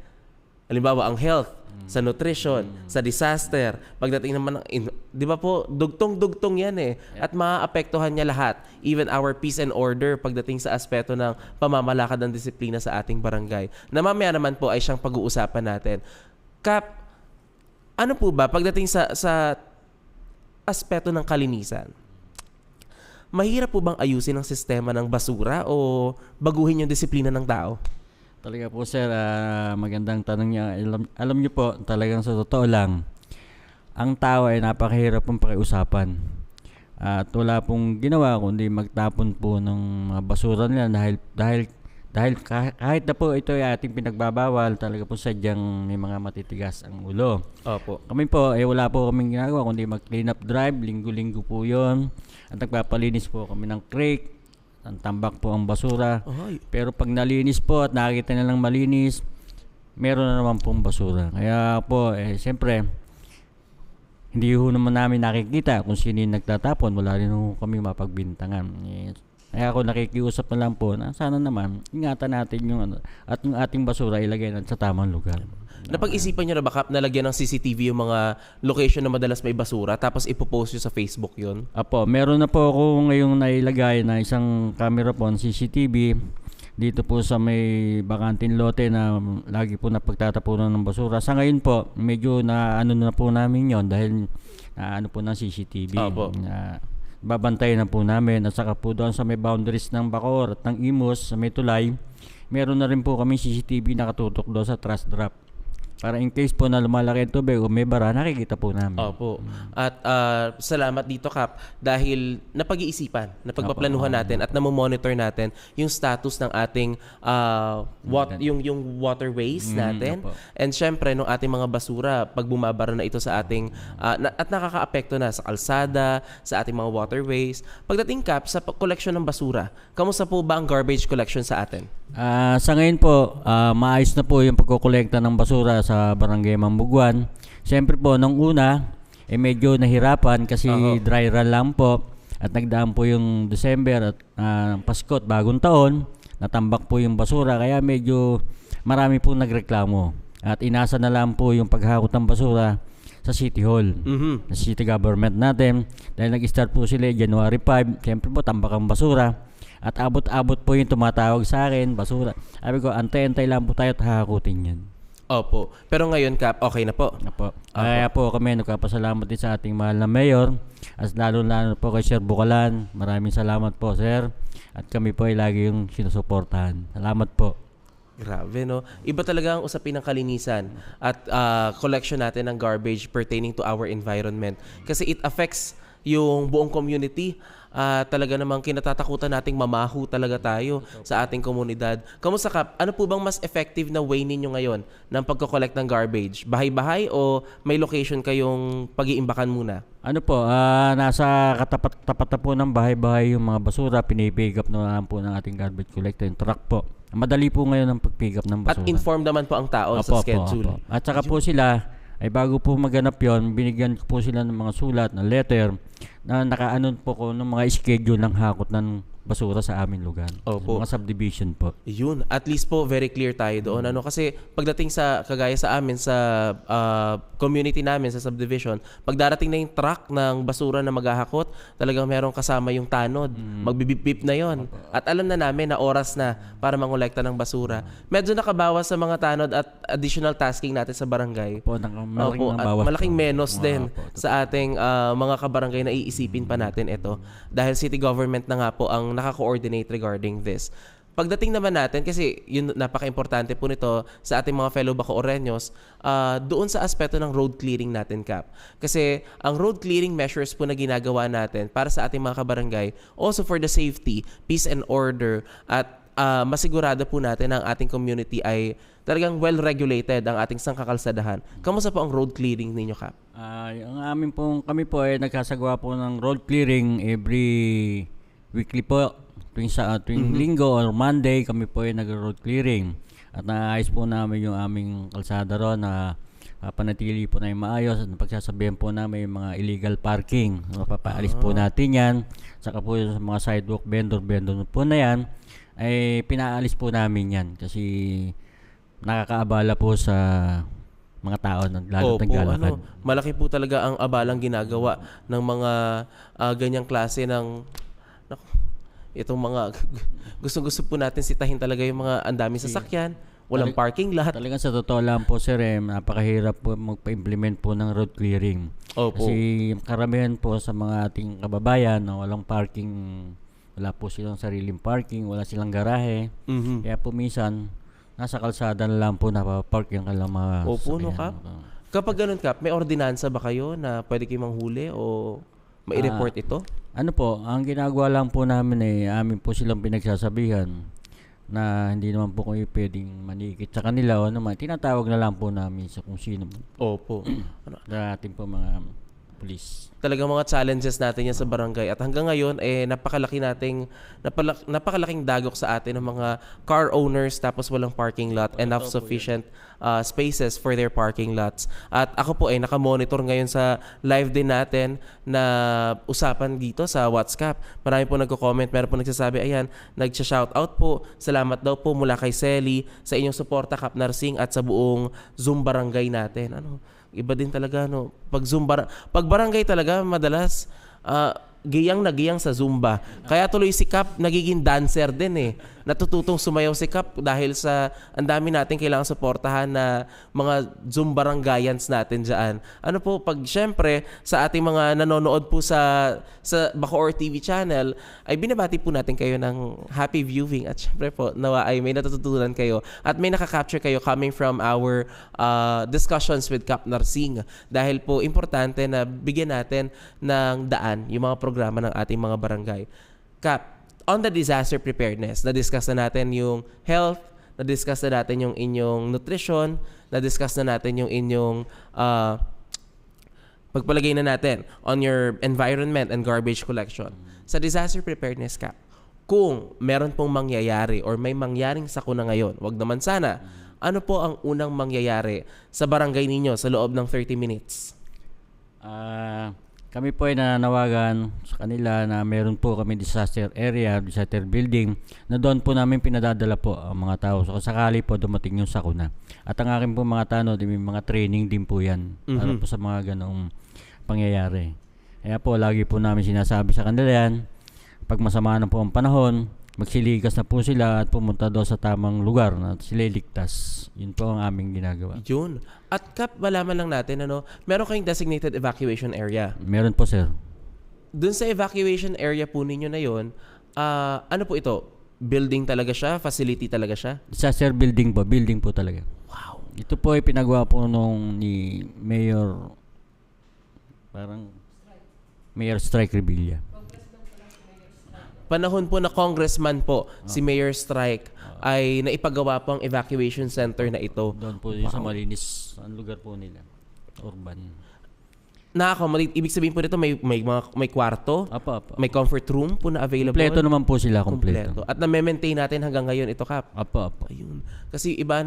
Halimbawa, ang health, sa nutrition, sa disaster. Pagdating naman ng, di ba po, dugtong-dugtong yan eh. At maaapektuhan niya lahat. Even our peace and order pagdating sa aspeto ng pamamalakad ng disiplina sa ating barangay. Na mamaya naman po ay siyang pag-uusapan natin. Kap, ano po ba pagdating sa aspeto ng kalinisan? Mahirap po bang ayusin ang sistema ng basura o baguhin yung disiplina ng tao? Talaga po sir, magandang tanong niya. Alam niyo po, talagang sa totoo lang, ang tao ay napakahirap pong pakiusapan. At wala pong ginawa kundi magtapon po ng mga basura nila dahil kahit na po ito ay ating pinagbabawal, talaga po sadyang may mga matitigas ang ulo. Opo. Kami po, wala po kaming ginagawa kundi mag-clean up drive, linggo-linggo po yun. At nagpapalinis po kami ng creek. Ang tambak po ang basura. Pero pag nalinis po at nakikita nilang malinis, meron na naman pong basura. Kaya po, siyempre, hindi ho naman namin nakikita kung sino yung nagtatapon. Wala rin ho kami mapagbintangan. Kaya ako nakikiusap na lang po na sana naman, ingatan natin yung ating basura ilagay na sa tamang lugar. Napag-isipan nyo na ba, Kap, na lagyan ng CCTV yung mga location na madalas may basura tapos ipopost nyo sa Facebook yun? Apo, meron na po ako ngayong nailagay na isang camera po, CCTV dito po sa may bakanting lote na lagi po napagtatapunan ng basura. Sa ngayon po, medyo na po namin yon dahil po ng CCTV. Opo. Babantayan na po namin at saka po doon sa may boundaries ng Bacoor at ng Imus sa may tulay, meron na rin po kami CCTV nakatutok doon sa trash drop. Para in case po na lumalaki ang tubig o may bara, nakikita po namin. Opo. At salamat dito, Kap, dahil napag-iisipan, napagpaplanuhan natin at namomonitor natin yung status ng ating yung waterways natin. And syempre, nung ating mga basura, pag bumabara na ito sa ating, at nakaka-apekto na sa kalsada, sa ating mga waterways. Pagdating, Kap, sa collection ng basura, kamusta po ba ang garbage collection sa atin? Sa ngayon po, maayos na po yung pagkukolekta ng basura sa Barangay Mambuguan. Siyempre po, nung una, medyo nahirapan kasi dry run lang po at nagdaan po yung December at Pasko at Bagong Taon, natambak po yung basura kaya medyo marami po nagreklamo. At inasa na lang po yung paghakot ng basura sa City Hall, sa City Government natin. Dahil nag-start po sila January 5, siyempre po tambak ang basura. At abot-abot po yung tumatawag sa akin, basura. Sabi ko, antay-antay lang po tayo at hahakutin yan. Opo. Pero ngayon, Kap, okay na po? Opo. Kaya po kami nagpapasalamat din sa ating mahal na mayor. At lalo-lalo po kay Sir Bukalan. Maraming salamat po, Sir. At kami po ay lagi yung sinusuportahan. Salamat po. Grabe, no? Iba talaga ang usapin ng kalinisan at collection natin ng garbage pertaining to our environment. Kasi it affects yung buong community. Talaga namang kinatatakutan nating mamaho talaga tayo sa ating komunidad. Kamusta, Kap? Ano po bang mas effective na way ninyo ngayon ng pagko-collect ng garbage? Bahay-bahay o may location kayong pag-iimbakan muna? Ano po, nasa katapat na po ng bahay-bahay yung mga basura, pinipick up na lang po ng ating garbage collector, yung truck po. Madali po ngayon ang pag-pick up ng basura. At informed naman po ang tao sa schedule. Opo. At saka po sila, ay bago po maganap yon, binigyan ko po sila ng mga sulat, ng letter, na nakaanon po ko ng mga schedule ng hakot ng basura sa aming lugar. Opo. Mga subdivision po. Yun. At least po, very clear tayo doon. Kasi pagdating sa, kagaya sa amin, sa community namin, sa subdivision, pag darating na yung truck ng basura na maghahakot, talagang merong kasama yung tanod. Magbibip-bip na yon. At alam na namin na oras na para mangolekta ng basura. Medyo nakabawas sa mga tanod at additional tasking natin sa barangay. Po, malaking menos din sa ating mga kabarangay na iisipin pa natin ito. Dahil city government na nga po ang naka-coordinate regarding this. Pagdating naman natin, kasi yun napaka-importante po nito sa ating mga fellow Bacooreños, doon sa aspeto ng road clearing natin, Kap. Kasi ang road clearing measures po na ginagawa natin para sa ating mga kabarangay, also for the safety, peace and order, at masigurado po natin na ang ating community ay talagang well-regulated ang ating sangkakalsadahan. Kamusta po ang road clearing ninyo, Kap? Kami po ay nagkasagawa po ng road clearing every weekly po. Tuwing linggo or Monday, kami po ay nag-road clearing. At naayos po namin yung aming kalsada ron na panatili po na yung maayos at pagsasabihan po namin yung mga illegal parking. Mapapaalis po natin yan. Saka po sa mga sidewalk vendor po na yan, ay pinaalis po namin yan kasi nakakaabala po sa mga tao lalo naglalakad. Malaki po talaga ang abalang ginagawa ng mga ganyang klase ng itong mga gusto po natin sitahin talaga yung mga andaming sasakyan, walang parking lot. Talagang sa totoo lang po, sir, napakahirap po magpa-implement po ng road clearing. Opo. Kasi karamihan po sa mga ating kababayan na walang parking, wala po silang sariling parking, wala silang garahe. Kaya po minsan nasa kalsada na lang po napapark yung kailang mga Opo, no, sasakyan. Kap? Kapag ganun, Kap, may ordinansa ba kayo na pwede kayong manghuli o mai-report ito? Ano po, ang ginagawa lang po namin amin po silang pinagsasabihan na hindi naman po kayo pwedeng manikit sa kanila o naman. Tinatawag na lang po namin sa kung sino. Opo. Na ating po mga police. Talagang mga challenges natin yan sa barangay. At hanggang ngayon, napakalaking dagok sa atin ng mga car owners tapos walang parking lot, enough sufficient spaces for their parking lots. At ako po ay nakamonitor ngayon sa live din natin na usapan dito sa WhatsApp. Marami po nagko-comment, meron po nagsasabi, ayan, nagsha-shoutout po. Salamat daw po mula kay Selly sa inyong suporta, Kap Narsing, at sa buong Zoom barangay natin. Iba din talaga, pag barangay talaga madalas giyang na giyang sa Zumba. Kaya tuloy si Kap nagiging dancer din Natututong sumayaw si Kap dahil sa ang dami natin kailangan suportahan na mga Zumba barangayans natin diyan. Pag syempre sa ating mga nanonood po sa Bacoor TV channel ay binabati po natin kayo ng happy viewing at syempre po nawa ay may natututunan kayo at may nakaka-capture kayo coming from our discussions with Kap Narsing dahil po importante na bigyan natin ng daan yung mga programa ng ating mga barangay. Kap, on the disaster preparedness, na-discuss na natin yung health, na-discuss na natin yung inyong nutrition, na-discuss na natin yung inyong pagpalagay na natin on your environment and garbage collection. Sa disaster preparedness, Kap, kung meron pong mangyayari or may mangyaring sakuna ngayon, wag naman sana, ano po ang unang mangyayari sa barangay ninyo sa loob ng 30 minutes? Kami po ay nananawagan sa kanila na meron po kami disaster area, disaster building, na doon po namin pinadadala po ang mga tao. So sakali po dumating yung sakuna. At ang akin po mga tanod, may mga training din po yan para po sa mga ganong pangyayari. Kaya po lagi po namin sinasabi sa kanila yan, pag masama na po ang panahon, magsiligas na po sila at pumunta doon sa tamang lugar na sila iligtas. Yun po ang aming ginagawa. Yun. At Kap, malaman lang natin, meron kayong designated evacuation area. Meron po, sir. Doon sa evacuation area po ninyo na yun, ano po ito? Building talaga siya? Facility talaga siya? Disaster building po. Building po talaga. Wow. Ito po ay pinagawa po ni Mayor Strike Revilla. Panahon po na congressman po, si Mayor Strike, ay naipagawa po ang evacuation center na ito. Doon po sa malinis ang lugar po nila. Urban. Ibig sabihin po dito may kwarto, Apa. may comfort room po na available. Kompleto naman po sila, kompleto. At na-maintain natin hanggang ngayon ito, Kap. Apa. Ayun. Kasi iba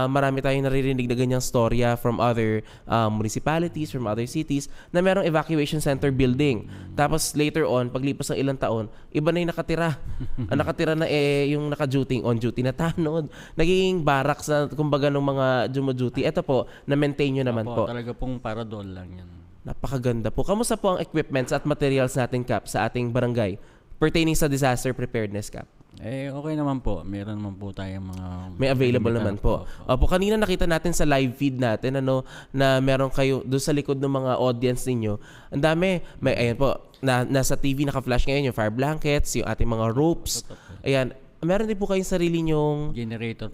marami tayong naririnig na ganyang storya from other municipalities, from other cities na merong evacuation center building. Tapos later on, paglipas ng ilang taon, iba na yung nakatira. Ang nakatira na yung naka-duty, on-duty na tanod. Nagiging barracks na kumbaga ng mga duty. Ito po, na-maintain nyo naman po. Talaga pong para doon lang yan. Napakaganda po. Kamusta po ang equipments at materials natin, Kap, sa ating barangay pertaining sa disaster preparedness, Kap? Okay naman po. Meron naman po tayong mga... May available naman po. Opo, kanina nakita natin sa live feed natin na meron kayo doon sa likod ng mga audience ninyo. Ang dami. Ayan po, nasa TV naka-flash ngayon yung fire blankets, yung ating mga ropes. Ayan. Meron din po kayong sarili nyong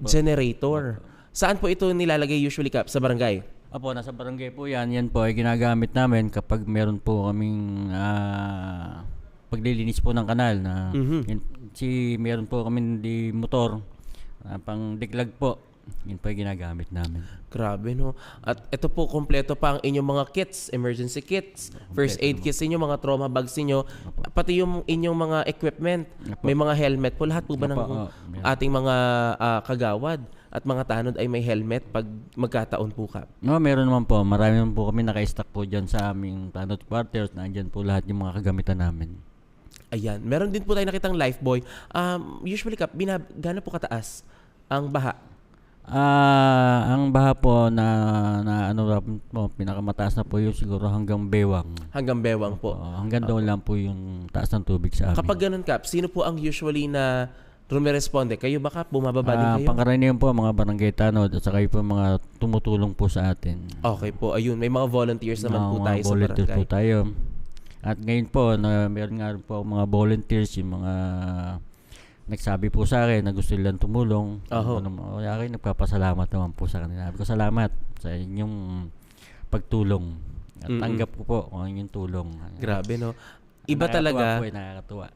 generator. Saan po ito nilalagay usually, Kap? Sa barangay? Apo, nasa barangay po yan. Yan po ay ginagamit namin kapag meron po kaming paglilinis po ng kanal na meron po kami di motor, pang diglag po. Yun po yung ginagamit namin. Grabe, no? At ito po, kompleto pa ang inyong mga kits, emergency kits, first aid kits ninyo, mga trauma bags ninyo, pati yung inyong mga equipment. May mga helmet po. Lahat po ba ng ating mga kagawad at mga tanod ay may helmet pag magkataon po, Kap? No, meron naman po. Marami naman po kami naka-stack po dyan sa aming tanod quarters. Nandyan po lahat yung mga kagamitan namin. Ayan. Meron din po tayo nakitang lifebuoy. Usually, Kap, gano'n po kataas ang baha? Ang baha po na ano po, pinakamataas na po yung siguro hanggang bewang. Hanggang bewang po. Hanggang doon lang po yung taas ng tubig sa amin. Kapag ganun, Kap, sino po ang usually na rumiresponde? Kayo ba, Kap? Bumababa din kayo? Pangkaraniwan po mga barangay tanod at saka po mga tumutulong po sa atin. Okay po. Ayun, may mga volunteers naman po tayo sa volunteers barangay. po tayo. At ngayon po, meron nga po mga volunteers, yung mga nagsabi po sa akin na gusto nilang tumulong. Kaya nagpapasalamat naman po sa kanila. Sabi ko, salamat sa inyong pagtulong. At tanggap ko po kung yung tulong. Grabe, no? Iba talaga. Nakakatuwa.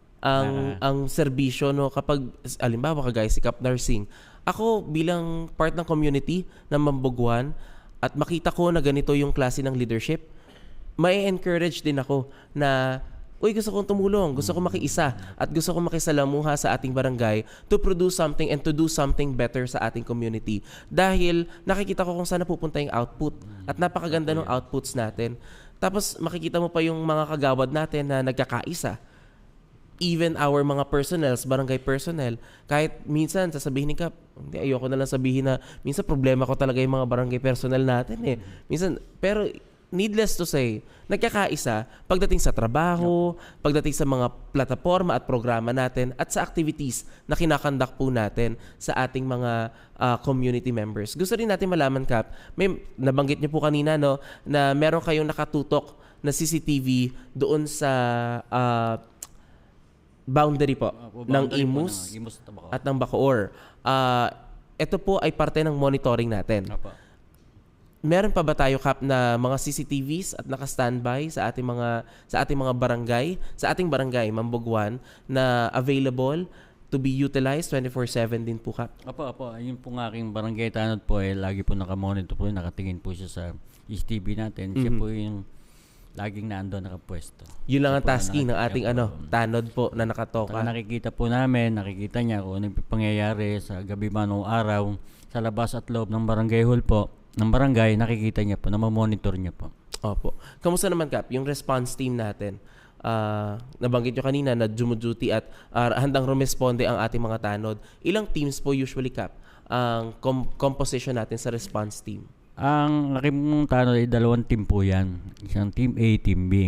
Ang serbisyo, no? Kapag, alimbawa, kagaya si Kap Narsing, ako bilang part ng community ng Mambuguan at makita ko na ganito yung klase ng leadership, may encourage din ako na uy, gusto kong tumulong, gusto kong makiisa at gusto kong makisalamuha sa ating barangay to produce something and to do something better sa ating community. Dahil nakikita ko kung saan pupunta yung output at napakaganda ng outputs natin. Tapos makikita mo pa yung mga kagawad natin na nagkakaisa. Even our mga personnels, barangay personnel, kahit minsan sasabihin ni Kap, hindi, ayoko na lang sabihin na minsan problema ko talaga yung mga barangay personnel natin eh. Minsan, pero needless to say, nagkakaisa pagdating sa trabaho, pagdating sa mga plataforma at programa natin at sa activities na kinakandak po natin sa ating mga community members. Gusto rin natin malaman, Kap, may nabanggit niyo po kanina, no, na meron kayong nakatutok na CCTV doon sa boundary po ng Imus at ng Bacoor. Ito po ay parte ng monitoring natin. Meron pa ba tayo, Kap, na mga CCTVs at naka-standby sa ating mga barangay, sa ating barangay Mambuguan na available to be utilized 24/7 din po, Kap? Opo. Ayun po ng aking barangay tanod po lagi po naka-monitor po, nakatingin po siya sa CCTV natin. Siya po yung laging naandun nakapwesto. Yun lang ang tasking ng ating tanod po na nakatoka. Pag nakikita po namin, nakikita niya kung ano yung pangyayari sa gabi man o araw, sa labas at loob ng barangay hall po, ng barangay, nakikita niya po, namamonitor niya po. Opo. Kamusta naman, Kap, yung response team natin? Nabanggit nyo kanina na dumuduty at handang rumesponde ang ating mga tanod. Ilang teams po usually, Kap, ang composition natin sa response team? Ang laki mong tanod ay 2 team po yan. Isang team A, team B.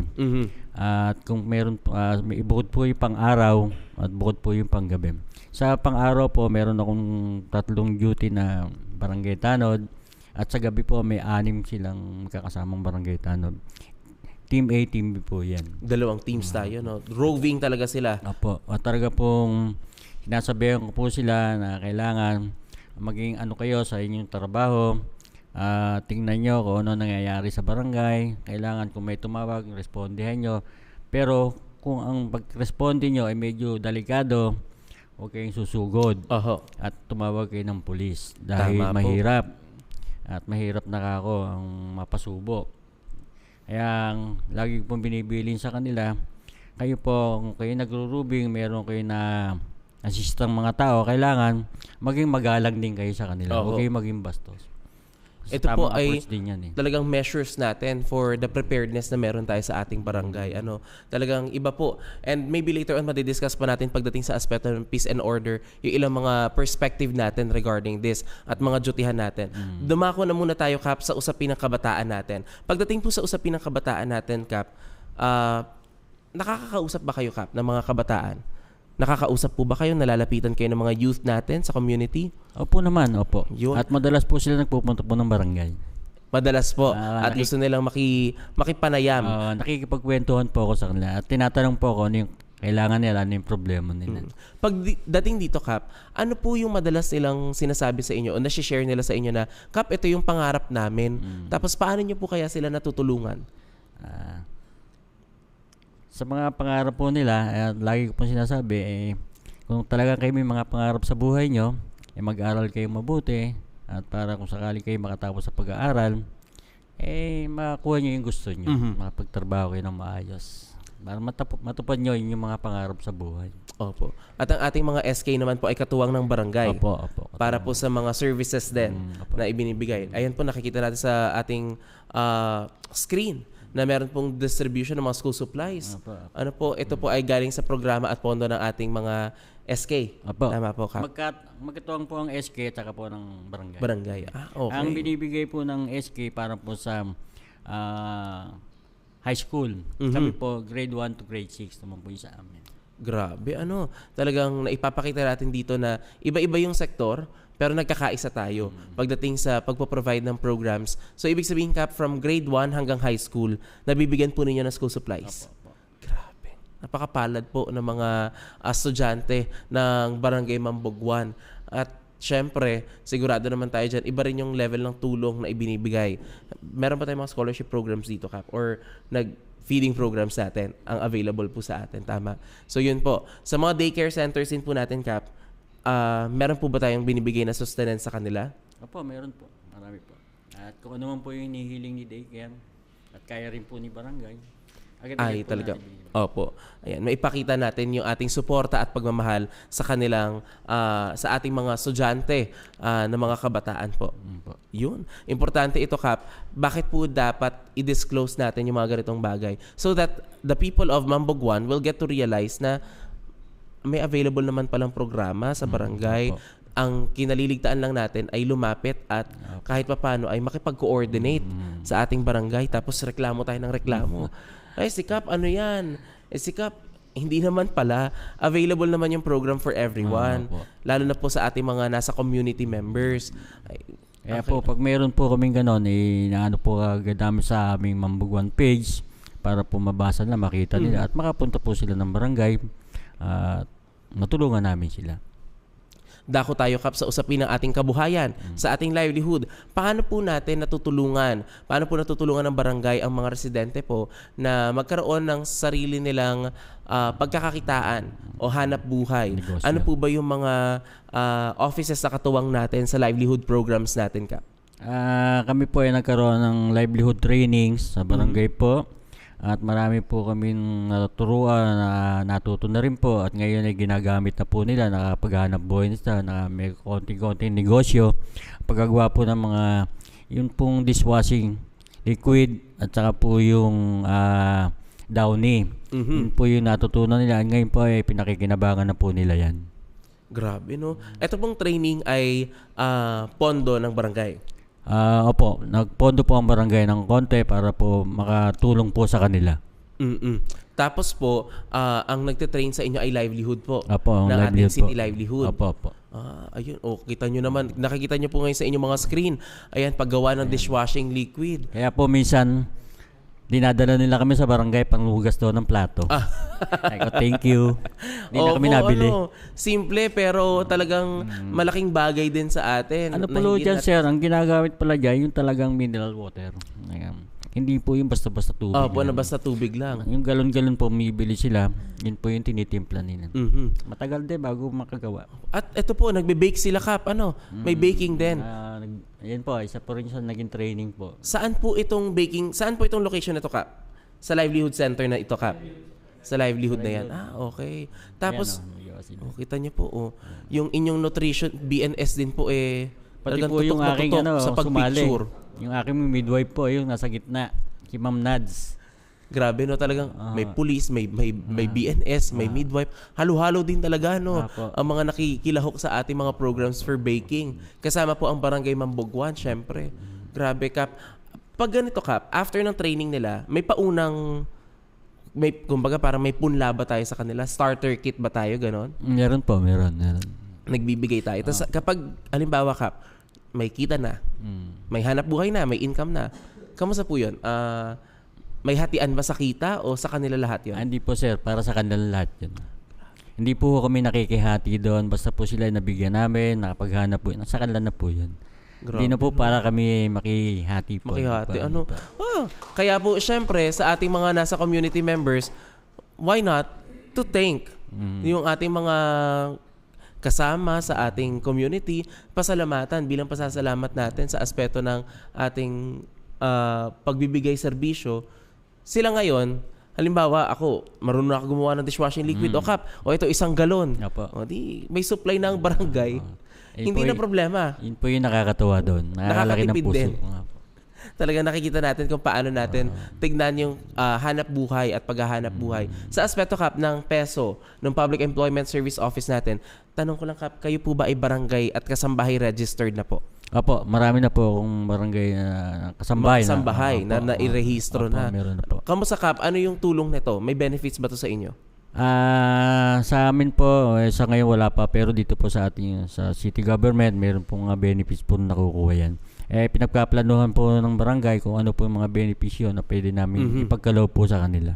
At kung meron po, may bukod po yung pang-araw at bukod po yung pang-gabi. Sa pang-araw po, meron akong 3 duty na barangay tanod. At sa gabi po, may 6 silang magkakasamang barangay tanod. Team A, Team B po yan. 2 teams tayo, no? Roving talaga sila. Opo. At talaga pong sinasabihan ko po sila na kailangan maging ano kayo sa inyong trabaho. Tingnan nyo kung ano nangyayari sa barangay. Kailangan kung may tumawag, respondihan nyo. Pero kung ang pag-responde nyo ay medyo delikado, huwag kayong susugod. At tumawag kayo ng pulis. Dahil mahirap. At mahirap na ako ang mapasubo. Kaya lagi pong binibilin sa kanila, kayo po, kung kayo nagro-rubing, meron kayo na assistang mga tao, kailangan maging magalang din kayo sa kanila. Huwag kayo maging bastos. Ito po ay talagang measures natin for the preparedness na meron tayo sa ating barangay. Talagang iba po. And maybe later on madidiscuss pa natin pagdating sa aspeto ng peace and order, yung ilang mga perspective natin regarding this at mga dutihan natin. Dumako na muna tayo, Kap, sa usapin ng kabataan natin. Pagdating po sa usapin ng kabataan natin, Kap, nakakakausap ba kayo, Kap, ng mga kabataan? Nakakausap po ba kayo? Nalalapitan kayo ng mga youth natin sa community? Opo naman, opo. Yun. At madalas po sila nagpupunta po ng barangay. Madalas po. At gusto nilang makipanayam. Nakikipagkwentuhan po ako sa kanila. At tinatanong po ako ano yung kailangan nila, ano yung problema nila. Pag dating dito, Kap, ano po yung madalas nilang sinasabi sa inyo o nasi-share nila sa inyo na, Kap, ito yung pangarap namin. Tapos paano nyo po kaya sila natutulungan? Sa mga pangarap po nila, lagi ko po sinasabi, kung talaga kayo may mga pangarap sa buhay nyo, mag-aral kayo mabuti at para kung sakali kayo makatapos sa pag-aaral, makakuha nyo yung gusto nyo, makapagtrabaho kayo ng maayos. Para matupad nyo yung mga pangarap sa buhay. Opo. At ang ating mga SK naman po ay katuwang ng barangay. Opo. Para po sa mga services din na ibinibigay. Ayan po, nakikita natin sa ating screen na meron pong distribution ng mga school supplies. Ano po, ito po ay galing sa programa at pondo ng ating mga SK. Tama po, Kap. Magkatuwang po ang SK at saka po ng barangay. Barangay. Okay. Ang binibigay po ng SK para po sa high school. Kami po grade 1 to grade 6 naman po yung sa amin. Grabe, talagang naipapakita natin dito na iba-iba yung sektor, pero nagkakaisa tayo pagdating sa pagpo-provide ng programs. So, ibig sabihin, Kap, from grade 1 hanggang high school, nabibigyan po ninyo ng school supplies. Grabe. Napakapalad po ng mga estudyante ng Barangay Mambuguan. At syempre, sigurado naman tayo dyan, iba rin yung level ng tulong na ibinibigay. Meron ba tayong mga scholarship programs dito, Kap? Or feeding programs natin ang available po sa atin. Tama. So, yun po. Sa mga daycare centers din po natin, Kap, meron po ba tayong binibigay na sustenance sa kanila? Opo, meron po. Marami po. At kung ano man po yung hinihiling ni daycare at kaya rin po ni barangay, ay, talaga. Opo. Ayan, maipakita natin yung ating suporta at pagmamahal sa kanilang, sa ating mga estudyante na mga kabataan po. Yun. Importante ito, Kap. Bakit po dapat i-disclose natin yung mga ganitong bagay? So that the people of Mambuguan will get to realize na may available naman palang programa sa barangay. Ang kinaliligtaan lang natin ay lumapit at kahit papano ay makipag-coordinate sa ating barangay. Tapos reklamo tayo ng reklamo. Ay, si Kap, ano yan? Si Kap, hindi naman pala. Available naman yung program for everyone. Lalo na po sa ating mga nasa community members. Kaya po, pag mayroon po kaming ganon, inaano po agad namin sa aming Mambuguan page para po mabasa na, makita nila at makapunta po sila ng barangay at matulungan namin sila. Dako tayo, Kap, sa usapin ng ating kabuhayan, sa ating livelihood. Paano po natin natutulungan? Paano po natutulungan ng barangay ang mga residente po na magkaroon ng sarili nilang pagkakakitaan o hanap buhay? Negosyo. Ano po ba yung mga offices na katuwang natin sa livelihood programs natin, Kap? Kami po ay nagkaroon ng livelihood trainings sa barangay po. At marami po kaming naturuan na natuto na rin po at ngayon ay ginagamit na po nila, nakapaghanap buhay nila, na may konting-konting negosyo. Pagkagawa po ng mga yun pong dishwashing liquid at saka po yung Downy. Yun po yung natutunan nila. Ngayon po ay pinakikinabangan na po nila yan. Grabe, no? Ito pong training ay pondo ng barangay. Opo, nagpondo po ang barangay ng konti para po makatulong po sa kanila. Tapos po, ang nagtitrain sa inyo ay livelihood po. Opo, ng livelihood ating city po. livelihood. Opo. Ayun, kita nyo naman. Nakikita nyo po ngayon sa inyong mga screen. Ayan, paggawa ng dishwashing liquid. Kaya po minsan, dinadala nila kami sa barangay panghugas doon ng plato. Thank you. Hindi na kami nabili. Simple pero talagang malaking bagay din sa atin. Ano po dyan, sir? Ang ginagamit pala dyan, yung talagang mineral water. Ayan. Hindi po yung basta-basta tubig. Na basta tubig lang. Yung galon-galon po, umibili sila. Yun po yung tinitimpla nila. Matagal din bago makagawa. At ito po, nagbe-bake sila, Kap. May baking din. Yan po, isa po rin sa naging training po. Saan po itong baking, saan po itong location na ito, Kap? Sa livelihood center na ito, Kap? Sa livelihood na yan. Okay. Tapos, kita niyo po, yung inyong nutrition, BNS din po pati po yung aking sa pag-picture. Yung aking midwife po, yung nasa gitna, si Ma'am Nads. Grabe, no? Talagang may police, may BNS, may midwife. Halo-halo din talaga, no? Ang mga nakikilahok sa ating mga programs for baking. Kasama po ang Barangay Mambuguan, syempre. Grabe, Kap. Pag ganito, Kap, after ng training nila, may paunang, kumbaga parang may punla ba tayo sa kanila? Starter kit ba tayo, ganon? Meron po, meron. Nagbibigay tayo. Tapos kapag, halimbawa, Kap, may kita na, may hanap buhay na, may income na. Kamusta po yun? May hatian ba sa kita o sa kanila lahat yun? Hindi po, sir. Para sa kanila lahat yun. Hindi po kami nakikihati doon. Basta po sila nabigyan namin, nakapaghanap po. Sa kanila na po yun. Hindi na po para kami makihati po. Makihati. Kaya po, syempre, sa ating mga nasa community members, why not to thank Yung ating mga kasama sa ating community, pasalamatan bilang pasasalamat natin sa aspeto ng ating pagbibigay serbisyo. Sila ngayon, halimbawa ako, marunong ako gumawa ng dishwashing liquid o cup, o ito 1 galon. Opo. O di, may supply ng barangay. Hindi na problema. Yun po yung nakakatuwa doon. Nakakalaki ng Nakakatipid puso. din. Talaga nakikita natin kung paano natin tignan yung hanap buhay at paghahanap buhay. Sa aspeto, Kap, ng PESO, ng Public Employment Service Office natin, tanong ko lang, Kap, kayo po ba ay barangay at kasambahay registered na po? Opo, marami na po akong barangay na kasambahay na. Kasambahay na nairehistro Opo, na. meron na po. Kamusta, Kap? Ano yung tulong nito? May benefits ba to sa inyo? Sa amin po, sa ngayon wala pa, pero dito po sa ating sa city government, meron pong mga benefits po na nakukuha yan. Pinagkaplanuhan po ng barangay kung ano po yung mga benepisyo na pwede namin ipagkaloob po sa kanila.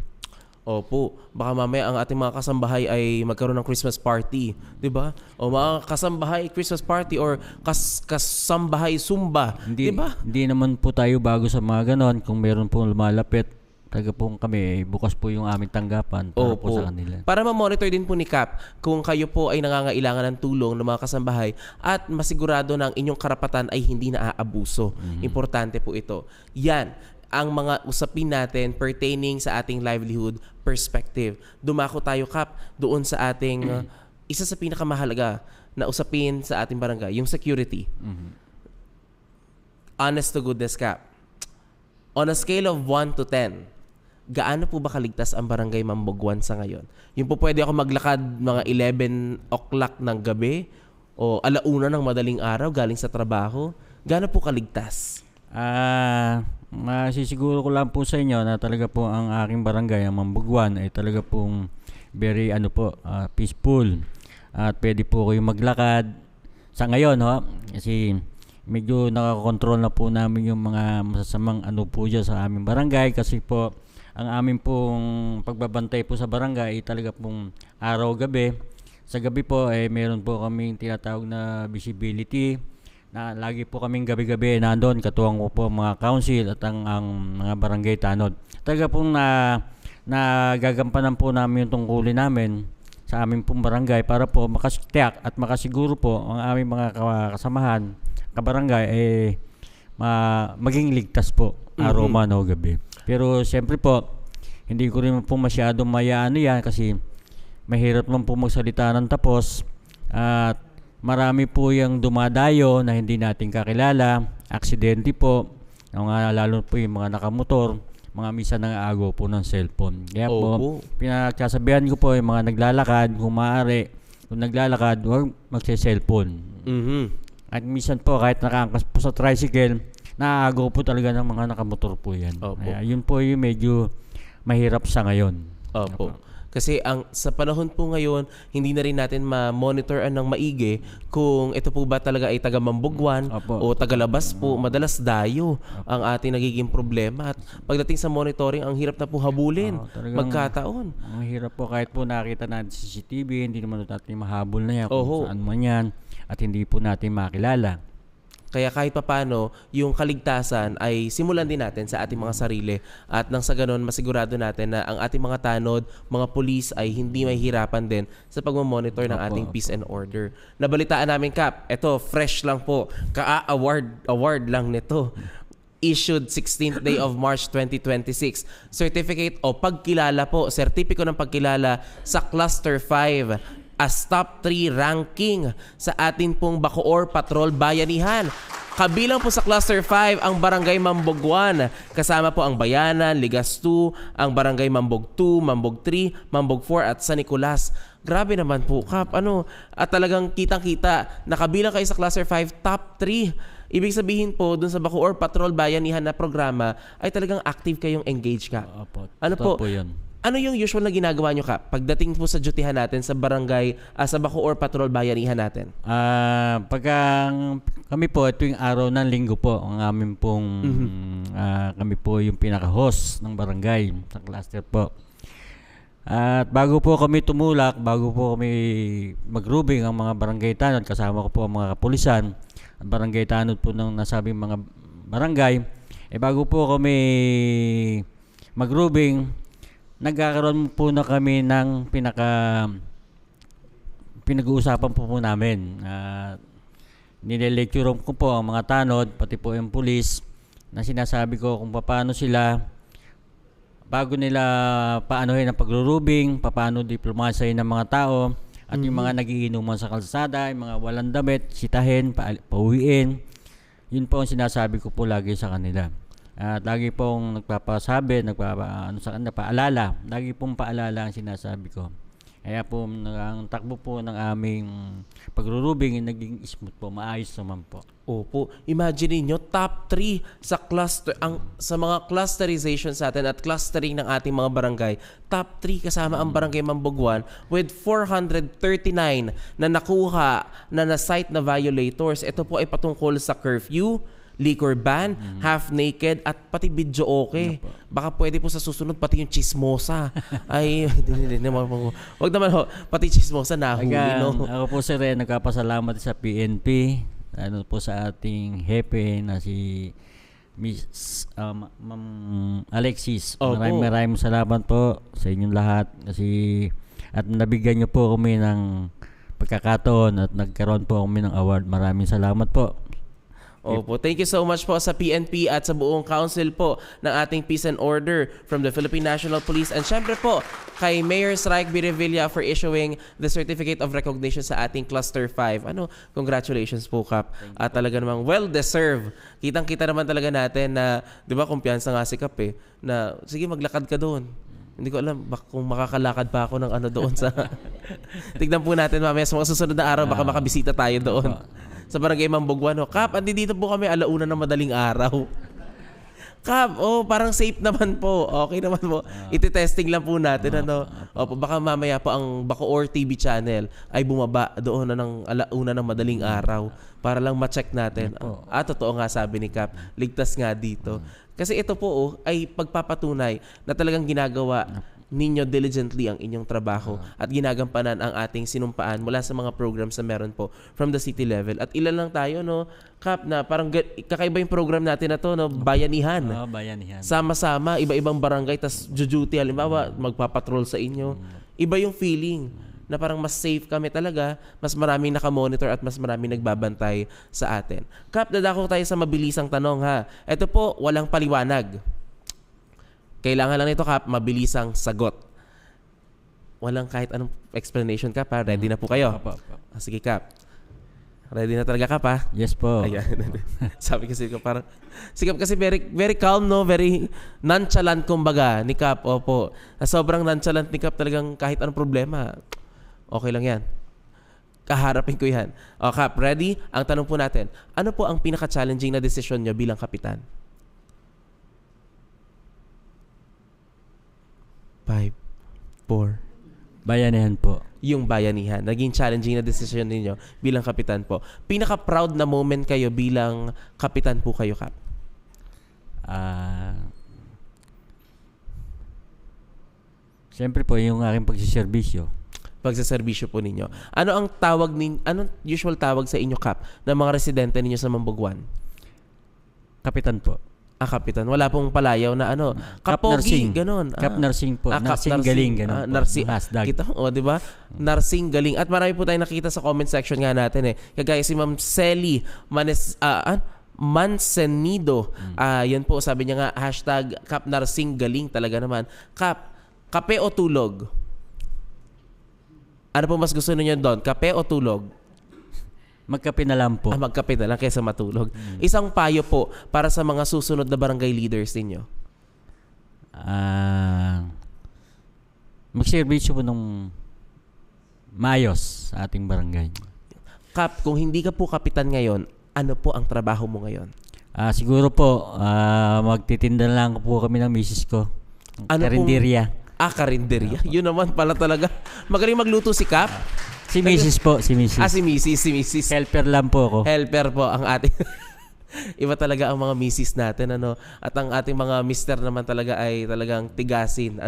Opo, baka mamaya ang ating mga kasambahay ay magkaroon ng Christmas party, 'di ba? O mga kasambahay Christmas party or kasambahay Zumba, 'di ba? Hindi naman po tayo bago sa mga ganon. Kung meron po lumalapit, taga po kami, bukas po yung aming tanggapan para po sa kanila. Para ma-monitor din po ni Kap kung kayo po ay nangangailangan ng tulong ng mga kasambahay at masigurado na ang inyong karapatan ay hindi naaabuso. Importante po ito. Yan ang mga usapin natin pertaining sa ating livelihood perspective. Dumako tayo, Kap, doon sa ating isa sa pinakamahalaga na usapin sa ating barangay, yung security. Honest to goodness, Kap. On a scale of 1 to 10, gaano po ba kaligtas ang barangay Mamboguan sa ngayon? Yung po pwede ako maglakad mga 11 o'clock ng gabi o 1:00 ng madaling araw galing sa trabaho. Gaano po kaligtas? Masisiguro ko lang po sa inyo na talaga po ang aking barangay, ang Mamboguan, ay talaga pong very peaceful. At pwede po kayo maglakad sa ngayon, kasi medyo nakakontrol na po namin yung mga masasamang po dyan sa aming barangay, kasi po ang aming pong pagbabantay po sa barangay ay talaga pong araw-gabi. Sa gabi po meron po kaming tinatawag na visibility na lagi po kaming gabi-gabi nandoon, katuwang ko po mga council at ang mga barangay tanod. Talaga pong nagagampanan po namin yung tungkulin namin sa aming pong barangay para po makasitiyak at makasiguro po ang aming mga kasamahan, kabarangay maging ligtas po araw man o gabi. Pero siyempre po, hindi ko rin po masyadong mayaano yan kasi mahirap man po magsalita ng tapos at marami po yung dumadayo na hindi natin kakilala, aksidente po, lalo po yung mga nakamotor, mga misa nang-aagaw po ng cellphone. Kaya po, pinagsasabihan ko po yung mga naglalakad, kung maaari, kung naglalakad, huwag magse-cellphone. At minsan po, kahit nakaangkas po sa tricycle, naaagaw po talaga ng mga nakamotor po yan. Kaya yun po yung medyo mahirap sa ngayon. Opo. Kasi sa panahon po ngayon, hindi na rin natin ma-monitor ng maigi kung ito po ba talaga ay taga Mamboguan o taga Labas po. Madalas dayo ang ating nagiging problema. At pagdating sa monitoring, ang hirap na po habulin. Magkataon. Ang hirap po kahit po nakita natin sa CCTV, hindi naman natin mahabol na yan kung saan man yan at hindi po natin makilala. Kaya kahit papano, yung kaligtasan ay simulan din natin sa ating mga sarili at nang sa ganon masigurado natin na ang ating mga tanod, mga pulis ay hindi mahihirapan din sa pagmamonitor ng ating peace and order. Nabalitaan namin, Kap, ito fresh lang po, award lang nito. Issued 16th day of March 2026. Certificate o pagkilala po, sertipiko ng pagkilala sa Cluster 5 as top 3 ranking sa atin pong Bacoor Patrol Bayanihan. Kabilang po sa Cluster 5 ang Barangay Mamboguan. Kasama po ang Bayanan, Ligas 2, ang Barangay Mambog 2, Mambog 3, Mambog 4 at San Nicolas. Grabe naman po, Kap. At talagang kitang-kita na kabilang kayo sa Cluster 5, top 3. Ibig sabihin po, dun sa Bacoor Patrol Bayanihan na programa, ay talagang active kayong engage ka. Ano po yun? Ano yung usual na ginagawa nyo, Kap, pagdating po sa dutyhan natin sa barangay, sa Bacoor Patrol Bayanihan natin? Pagka kami po, ito yung araw ng linggo po, ang amin pong, kami po yung pinaka-host ng barangay sa cluster po. At bago po kami tumulak, bago po kami mag-grouping ang mga barangay tanod, kasama ko po ang mga kapulisan, at barangay tanod po ng nasabing mga barangay, bago po kami mag-grouping, nagkakaroon po na kami ng pinag-uusapan po namin. Nile-lecture ko po ang mga tanod, pati po yung pulis, na sinasabi ko kung paano sila, bago nila paanohin ang pagrurubing, paano diplomasahin ng mga tao, at yung mga nagiinuman sa kalsada, yung mga walang damit, sitahin, pauwiin. Yun po ang sinasabi ko po lagi sa kanila. At lagi pong nagpapasabi, sa kanila, paalala. Lagi pong paalala ang sinasabi ko. Kaya po, ang takbo po ng aming pagrurubing naging smooth po, maayos naman po. Opo. Imagine niyo top 3 sa cluster sa mga clusterization sa atin at clustering ng ating mga barangay. Top 3 kasama ang Barangay Mambuguan with 439 na nakuha na na-cite na violators. Ito po ay patungkol sa curfew, liquor ban, half naked, at pati video okay. Baka pwede po sa susunod pati yung chismosa. Ay, wag naman ho, pati chismosa nahuli, no? Ako po sir, nagpapasalamat sa PNP, po sa ating hepe na si Miss Ma'am Alexis. Maraming salamat po sa inyong lahat kasi at nabigyan niyo po kami ng pagkakataon at nagkaroon po kami ng award. Maraming salamat po. Opo. Thank you so much po sa PNP at sa buong council po ng ating Peace and Order from the Philippine National Police. And syempre po, kay Mayor Sraig B. Revilla for issuing the Certificate of Recognition sa ating Cluster 5. Congratulations po, Kap. At talaga namang well-deserved. Kitang-kita naman talaga natin na, di ba, kumpiyansa nga si Kap na, sige, maglakad ka doon. Hindi ko alam kung makakalakad pa ako ng doon sa... Tignan po natin mamaya sa mga susunod na araw, baka makabisita tayo doon. Sa Barangay Mambuguan. Kap, dito po kami 1:00 ng madaling araw. Kap, parang safe naman po. Okay naman po. Iti-testing lang po natin. Baka mamaya po ang Bacoor TV channel ay bumaba doon na ng 1:00 ng madaling araw para lang ma-check natin. Totoo nga sabi ni Kap. Ligtas nga dito. Kasi ito po ay pagpapatunay na talagang ginagawa ninyo diligently ang inyong trabaho at ginagampanan ang ating sinumpaan mula sa mga programs na meron po from the city level. At ilan lang tayo, Kap, na parang kakaiba yung program natin na to, bayanihan. Bayanihan. Sama-sama, iba-ibang barangay, tas duty, halimbawa, magpapatrol sa inyo. Iba yung feeling na parang mas safe kami talaga, mas maraming nakamonitor at mas maraming nagbabantay sa atin. Kap, dadako tayo sa mabilisang tanong ha. Ito po, walang paliwanag. Kailangan lang nito, Kap, mabilisang sagot. Walang kahit anong explanation, Kap. Ready na po kayo? Sige, Kap. Ready na talaga, Kap, ha? Yes po. Ayan. Sabi kasi ko parang... Si Kap kasi very, very calm, very nonchalant, kumbaga, ni Kap. Opo. Sobrang nonchalant ni Kap, talagang kahit anong problema. Okay lang yan. Kaharapin ko yan. Kap, ready? Ang tanong po natin, ano po ang pinaka-challenging na desisyon nyo bilang kapitan? 5, 4. Bayanihan po. Yung bayanihan. Naging challenging na decision ninyo bilang kapitan po. Pinaka-proud na moment kayo bilang kapitan po kayo, Kap? Siyempre po, yung aking pagsiservisyo. Pagsaserbisyo po ninyo. Anong usual tawag sa inyo, Kap, ng mga residente ninyo sa Mambuguan? Kapitan po. Kapitan. Wala pong palayaw na kapogi, ganon. Cap nursing po. Nursing galing, ganon. Nursing. Kita mo, di ba? Nursing galing. At marami po tayong nakita sa comment section nga natin Kagaya si Ma'am Selly Mansenido. Yan po, sabi niya nga, #Cap nursing galing talaga naman. Kap, kape o tulog? Ano po mas gusto niyo doon? Kape o tulog? Magkape na lang po. Magkape na lang kaysa matulog. Isang payo po para sa mga susunod na barangay leaders ninyo. Magserbisyo po ng maayos sa ating barangay. Kap, kung hindi ka po kapitan ngayon, ano po ang trabaho mo ngayon? Siguro po, magtitinda lang po kami ng misis ko. Karinderya. Karinderya. Yun naman pala talaga. Magaling magluto si Kap. Si Mrs. po, si Mrs. Si Mrs. Helper lang po ako. Helper po ang ating... Iba talaga ang mga Mrs. natin, At ang ating mga mister naman talaga ay talagang tigasin,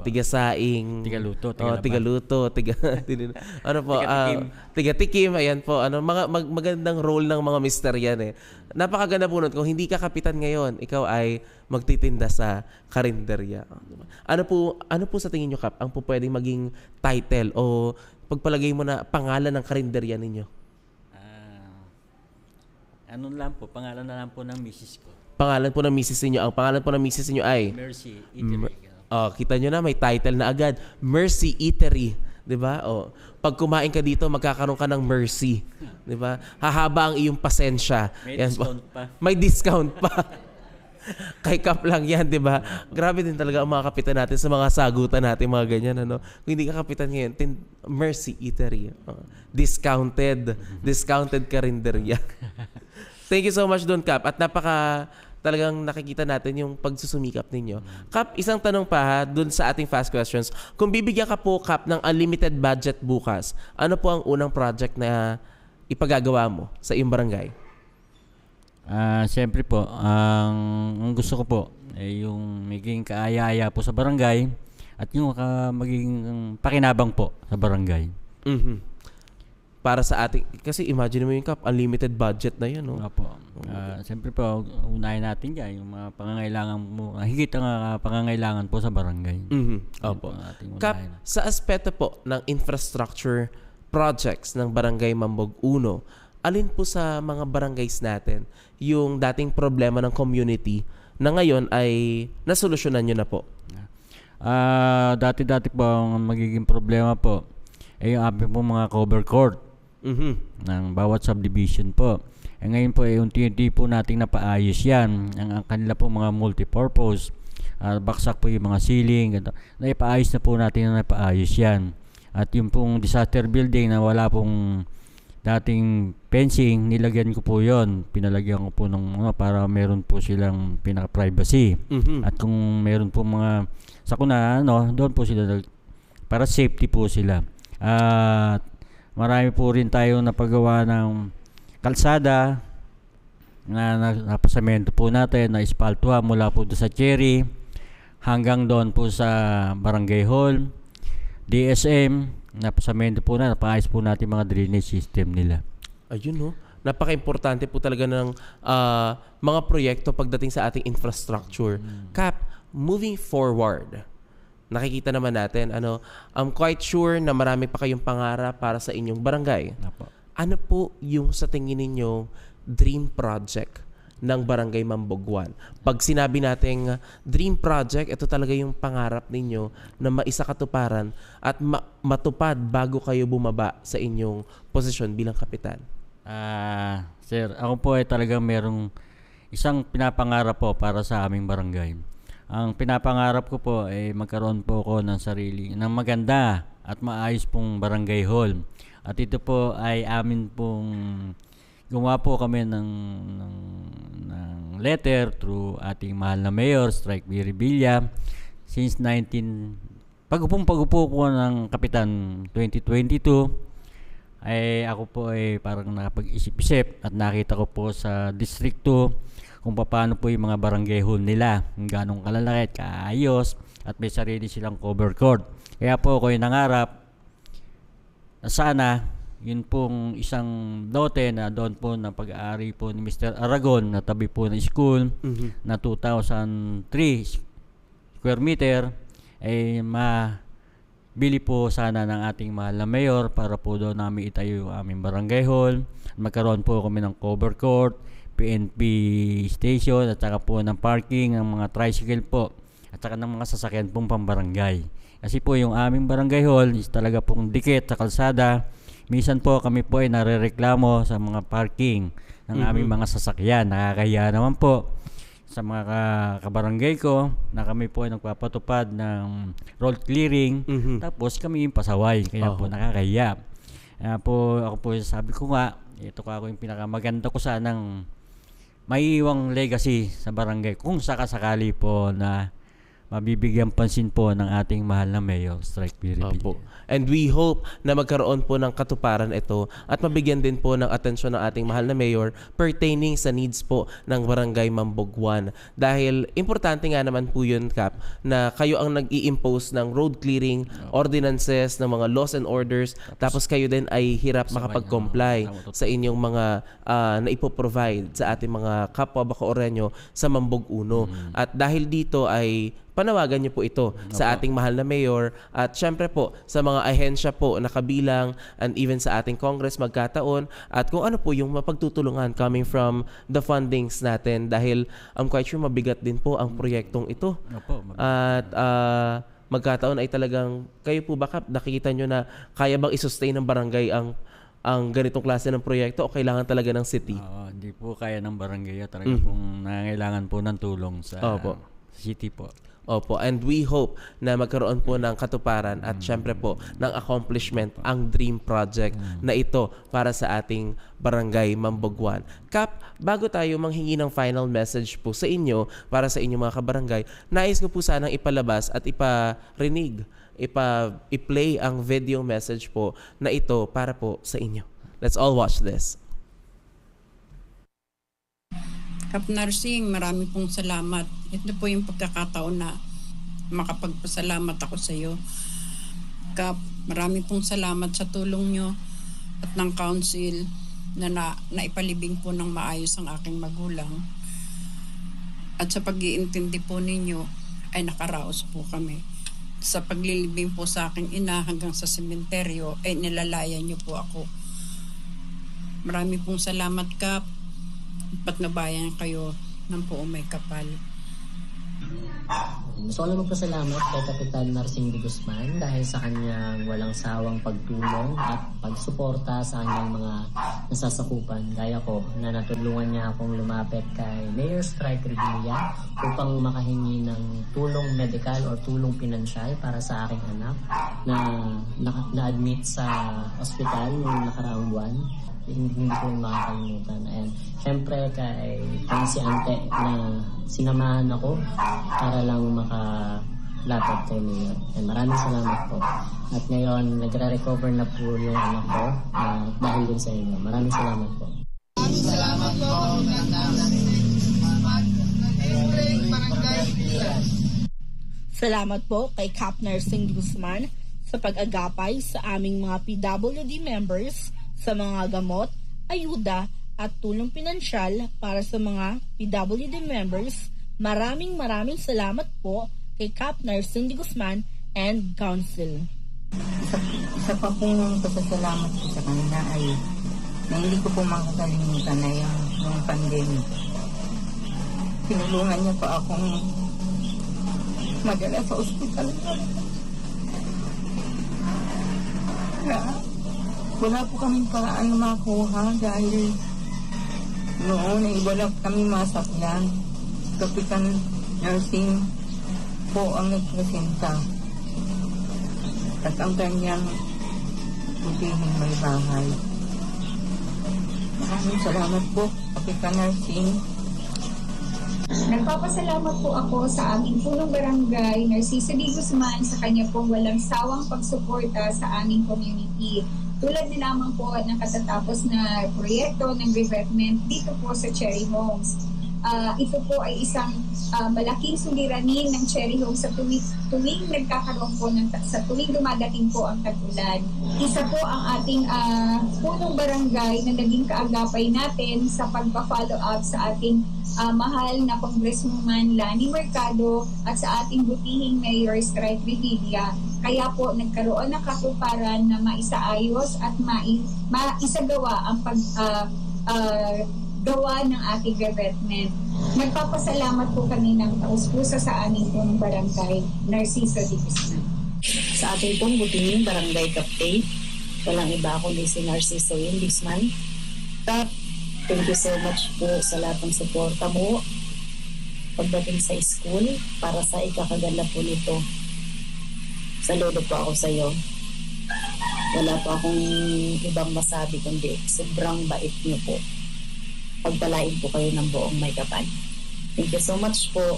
tigasaing, tigaluto, tigatikim, ayan po, mga magandang role ng mga mister yan Napakaganda po nun. Kung hindi ka kapitan ngayon, ikaw ay magtitinda sa karinderya. Ano po sa tingin nyo, Kap, ang po pwedeng maging title o pagpalagay mo na pangalan ng karinderya ninyo? Ano lang po, pangalan na lang po ng misis ko. Pangalan po ng misis niyo. Ang pangalan po ng misis niyo ay Mercy Eatery. kita nyo na may title na agad, Mercy Eatery, 'di ba? Pag kumain ka dito, magkakaroon ka ng mercy, 'di ba? Hahaba ang iyong pasensya. May Yan discount pa. May discount pa. Kay Kap lang yan, 'di ba? Grabe din talaga ang mga kapitan natin sa mga sagutan natin, mga ganyan, ano. Kung hindi ka kapitan ngayon, Mercy Eatery. Discounted karinderya. Thank you so much doon, Kap. At talagang nakikita natin yung pagsusumikap ninyo. Kap, isang tanong pa ha, doon sa ating fast questions. Kung bibigyan ka po, Kap, ng unlimited budget bukas, ano po ang unang project na ipagagawa mo sa iyong barangay? Siyempre po, ang gusto ko po ay yung maging kaaya-aya po sa barangay at yung maging pakinabang po sa barangay. Para sa ating, kasi imagine mo yung, Kap, unlimited budget na yun, no? Opo. Siyempre po, unahin natin yan yung mga pangangailangan mo, higit ang pangangailangan po sa barangay. Opo. Kap, Kap, sa aspeto po ng infrastructure projects ng Barangay Mambog 1, alin po sa mga barangays natin yung dating problema ng community na ngayon ay nasolusyonan nyo na po? Dati po ang magiging problema po ay yung aming po mga cover court ng bawat subdivision po. Ngayon po unti-unti po nating napaayos yan. Ang kanila po mga multipurpose, baksak po yung mga ceiling, naipaayos na po natin na napaayos yan. At yung pong disaster building na wala pong dating fencing, nilagyan ko po yon. Pinalagyan ko po ng para meron po silang pinaka-privacy. At kung meron po mga sakuna, doon po sila para safety po sila. At marami po rin tayo napagawa ng kalsada na napasamento po natin, na espaltuha mula po doon sa Cherry hanggang doon po sa Barangay Hall, DSM, napasamento po na, napaayos po natin mga drainage system nila. Ayun, no? Napaka-importante po talaga ng mga proyekto pagdating sa ating infrastructure. Kap, moving forward, nakikita naman natin, I'm quite sure na marami pa kayong pangarap para sa inyong barangay. Ano po yung sa tingin ninyo dream project ng Barangay Mambog 1? Pag sinabi nating dream project, ito talaga yung pangarap ninyo na maisakatuparan at matupad bago kayo bumaba sa inyong posisyon bilang kapitan. Sir, ako po ay talagang merong isang pinapangarap po para sa aming barangay. Ang pinapangarap ko po ay magkaroon po ako ng maganda at maayos pong barangay hall. At ito po ay amin pong gumawa po kami ng letter through ating mahal na Mayor, Strike B. Revilla, since pag-upo ko ng Kapitan 2022, ay ako po ay parang nakapag-isip-isip at nakita ko po sa District 2 kung paano po yung mga barangay hall nila, kung ganong kalalaki at kaayos, at may sarili silang cover court. Kaya po ako yung nangarap na sana yun pong isang lote na doon po na pag-aari po ni Mr. Aragon na tabi po ng school na 2,003 square meter ay mabili po sana ng ating mahal na mayor para po doon namin itayo yung aming barangay hall. Magkaroon po kami ng cover court, PNP station at saka po ng parking ng mga tricycle po at saka ng mga sasakyan pong pambarangay. Kasi po yung aming barangay hall is talaga pong dikit sa kalsada. Minsan po kami po ay narereklamo sa mga parking ng aming mga sasakyan. Nakakahiya naman po sa mga kabarangay ko na kami po ay nagpapatupad ng road clearing tapos kami yung pasaway. Kaya po nakakahiya. Ako po sabi ko nga, ito ko yung pinakamaganda ko sanang maiiwang legacy sa barangay kung sakasakali po na mabibigyan pansin po ng ating mahal na Mayor, Strike B. Revilla. And we hope na magkaroon po ng katuparan ito at mabigyan din po ng atensyon ng ating mahal na Mayor pertaining sa needs po ng Barangay Mambog 1. Dahil importante nga naman po yun, Kap, na kayo ang nag-i-impose ng road clearing, ordinances, ng mga laws and orders, tapos kayo din ay hirap makapag-comply sa inyong mga na ipoprovide sa ating mga kapwa Bacooreno sa Mambog 1. At dahil dito ay panawagan niyo po ito sa ating mahal na mayor at syempre po sa mga ahensya po na kabilang and even sa ating Congress magkataon at kung ano po yung mapagtutulungan coming from the fundings natin dahil I'm quite sure mabigat din po ang proyektong ito. Opo, At magkataon ay talagang kayo po ba Kap, nakikita nyo na kaya bang i-sustain ng barangay ang ganitong klase ng proyekto o kailangan talaga ng city? Hindi po kaya ng barangay. Talaga pong nangangailangan po ng tulong sa city po. Opo, and we hope na magkaroon po ng katuparan at syempre po ng accomplishment ang dream project na ito para sa ating barangay Mamboguan. Kap, bago tayo manghingi ng final message po sa inyo para sa inyong mga kabarangay, nais ko po sanang ipalabas at i-play ang video message po na ito para po sa inyo. Let's all watch this. Kap Narsing, marami pong salamat. Ito po yung pagkakataon na makapagpasalamat ako sa iyo. Kap, marami pong salamat sa tulong nyo at ng council na naipalibing po ng maayos ang aking magulang. At sa pag-iintindi po ninyo ay nakaraos po kami. Sa paglilibing po sa aking ina hanggang sa sementeryo ay nilalayan nyo po ako. Marami pong salamat, Kap. Patnabayan kayo ng buong may kapal. Gusto ko lang magpasalamat kay Kapitan Narsing de Guzman dahil sa kanyang walang sawang pagtulong at pagsuporta sa kanyang mga nasasakupan gaya ko na natulungan niya akong lumapit kay Mayor Strike Revilla upang makahingi ng tulong medical o tulong pinansyal para sa aking anak na na-admit sa ospital noong nakaraang buwan. Hindi ko makakalimutan. And syempre kay si Ante na sinamahan ako para lang makalapit kay Mayor. And maraming salamat po. At ngayon, nagre-recover na po yung anak ko dahil din sa inyo. Maraming salamat po. Maraming salamat po. Salamat po kay Kap Narsing Guzman sa pag-agapay sa aming mga PWD members sa mga gamot, ayuda at tulong pinansyal para sa mga PWD members. Maraming salamat po kay Kap Narsing Guzman and Council. Isa pa pong pasasalamat ko sa kanila ay na hindi ko po makakalimutan na yung pandemic. Tinulungan niya pa akong madala sa ospital. Wala po kaming paraan na makuha dahil noon ay wala kami masakyan. Kapitan Narsing po ang nagpresenta. At ang kanyang putihing may bahay. Maraming salamat po, Kapitan Narsing. Nagpapasalamat po ako sa aming punong barangay, Narciso D. Guzman, sa kanya pong walang sawang pagsuporta sa aming community. Tulad na lamang po ng katatapos na proyekto ng revetment dito po sa Cherry Homes. Ito po ay isang malaking suliranin ng Cherry Homes sa tuwing nagkakaroon po sa tuwing dumadating po ang tag-ulan. Isa po ang ating punong barangay na naging kaagapay natin sa pagpa-follow up sa ating mahal na Congresswoman Lani Mercado at sa ating butihing Mayor Strike Revilla. Kaya po nagkaroon ng katuparan na maisaayos at maisagawa ang gawa ng ating revetment. Nagpapasalamat po kami ng taus-puso sa aming pong barangay, Narciso D. Guzman. Sa ating pong butihing barangay Kapte, walang iba kundi si Narciso D. Guzman. Kap, thank you so much po sa lahat ng suporta mo pagdating sa school para sa ikakaganda po nito. Saludo po ako sa iyo. Wala po akong ibang masabi kundi sobrang bait niyo po. Pagpalain po kayo ng buong may kapal. Thank you so much po.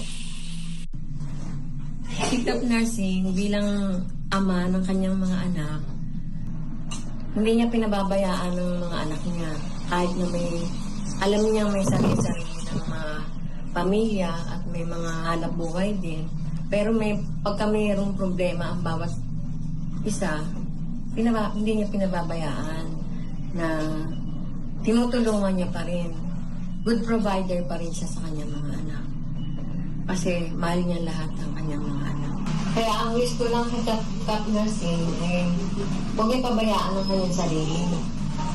Si Kap Narsing bilang ama ng kanyang mga anak, hindi niya pinababayaan ng mga anak niya. Kahit na alam niya may sarili-sarili ng mga pamilya at may mga hanap buhay din. Pero pagka mayroong problema ang bawat isa, hindi niya pinababayaan na tinutulungan niya pa rin. Good provider pa rin siya sa kanyang mga anak. Kasi mahal niya lahat ng kanyang mga anak. Kaya ang wish ko lang kay Kap Nursing huwag niya pabayaan ang kanyang sarili.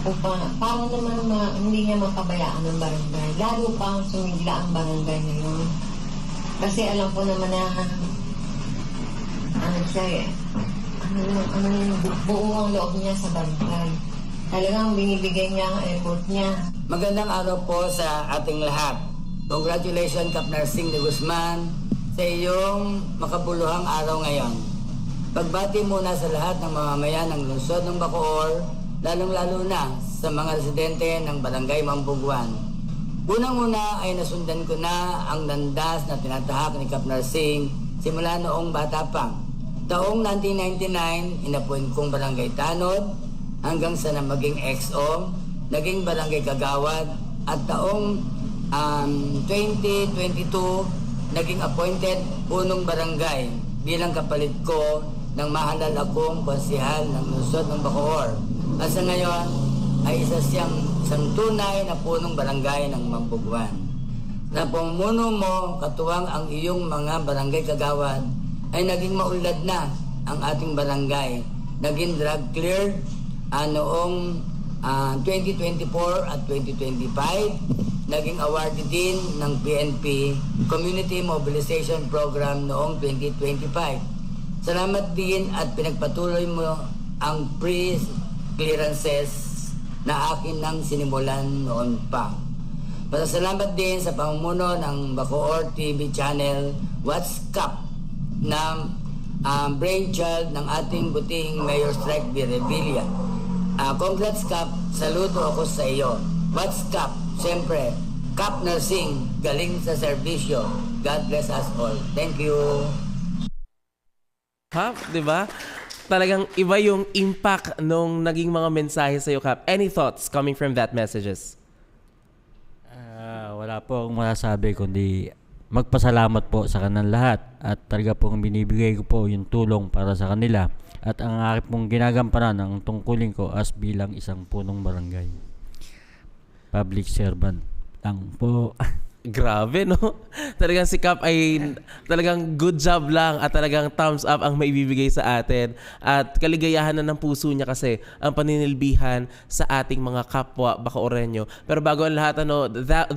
Para naman hindi niya mapabayaan ng barangay. Lalo pang sumigla ang barangay ngayon. Kasi alam ko naman na buo ang loob niya sa barangay. Talagang binibigay niya ang effort niya. Magandang araw po sa ating lahat. Congratulations, Kap Nursing de Guzman, sa iyong makabuluhang araw ngayon. Pagbati muna sa lahat ng mamamayan ng lungsod ng Bacoor, lalong-lalo na sa mga residente ng Barangay Mambuguan. Unang-una ay nasundan ko na ang landas na tinatahak ni Kap Nursing simula noong bata pa. Taong 1999, inapuin kong barangay tanod hanggang sa na maging XO, naging barangay kagawad at taong 2022, naging appointed punong barangay bilang kapalit ko ng mahalal akong konsehal ng lungsod ng Bacoor. At sa ngayon ay isang tunay na punong barangay ng Mambuguan. Sa pamumuno mo, katuwang ang iyong mga barangay kagawad, ay naging maulad na ang ating barangay. Naging drug clear noong 2024 at 2025. Naging awarded din ng PNP Community Mobilization Program noong 2025. Salamat din at pinagpatuloy mo ang pre-clearances na akin nang sinimulan noon pa. Pasalamat din sa pamumuno ng Bacoor TV channel What's Cup na brainchild ng ating butihing Mayor Strike B. Revilla. Congrats Kap, saludo ako sa iyo. What's Cup? Siyempre, Kap Nursing, galing sa serbisyo. God bless us all. Thank you. Kap, di ba? Talagang iba yung impact nung naging mga mensahe sa iyo, Kap. Any thoughts coming from that messages? Wala po akong masasabi kundi magpasalamat po sa kanilang lahat at talaga pong binibigay ko po yung tulong para sa kanila at ang aking pong ginagampanan ang tungkulin ko as bilang isang punong barangay. Public servant lang po. Grabe, no? Talagang si Kap ay talagang good job lang at talagang thumbs up ang maibibigay sa atin. At kaligayahan na ng puso niya kasi ang paninilbihan sa ating mga kapwa Bacaoreño. Pero bago ang lahat,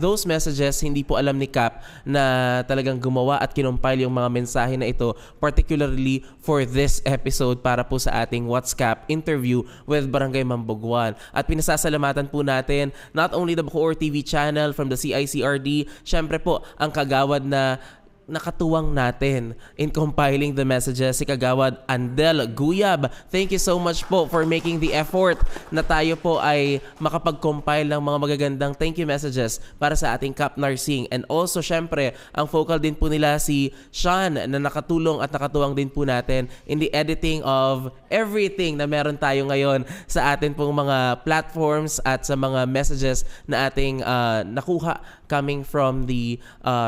those messages, hindi po alam ni Kap na talagang gumawa at kinumpile yung mga mensahe na ito, particularly for this episode para po sa ating What's Kap interview with Barangay Mambuguan. At pinasasalamatan po natin not only the Bacoor TV channel from the CICRD, syempre po, ang kagawad na nakatuwang natin in compiling the messages, si Kagawad Andel Guyab. Thank you so much po for making the effort na tayo po ay makapag-compile ng mga magagandang thank you messages para sa ating Kap Nursing. And also, syempre, ang focal din po nila si Sean na nakatulong at nakatuwang din po natin in the editing of everything na meron tayo ngayon sa atin pong mga platforms at sa mga messages na ating nakuha coming from the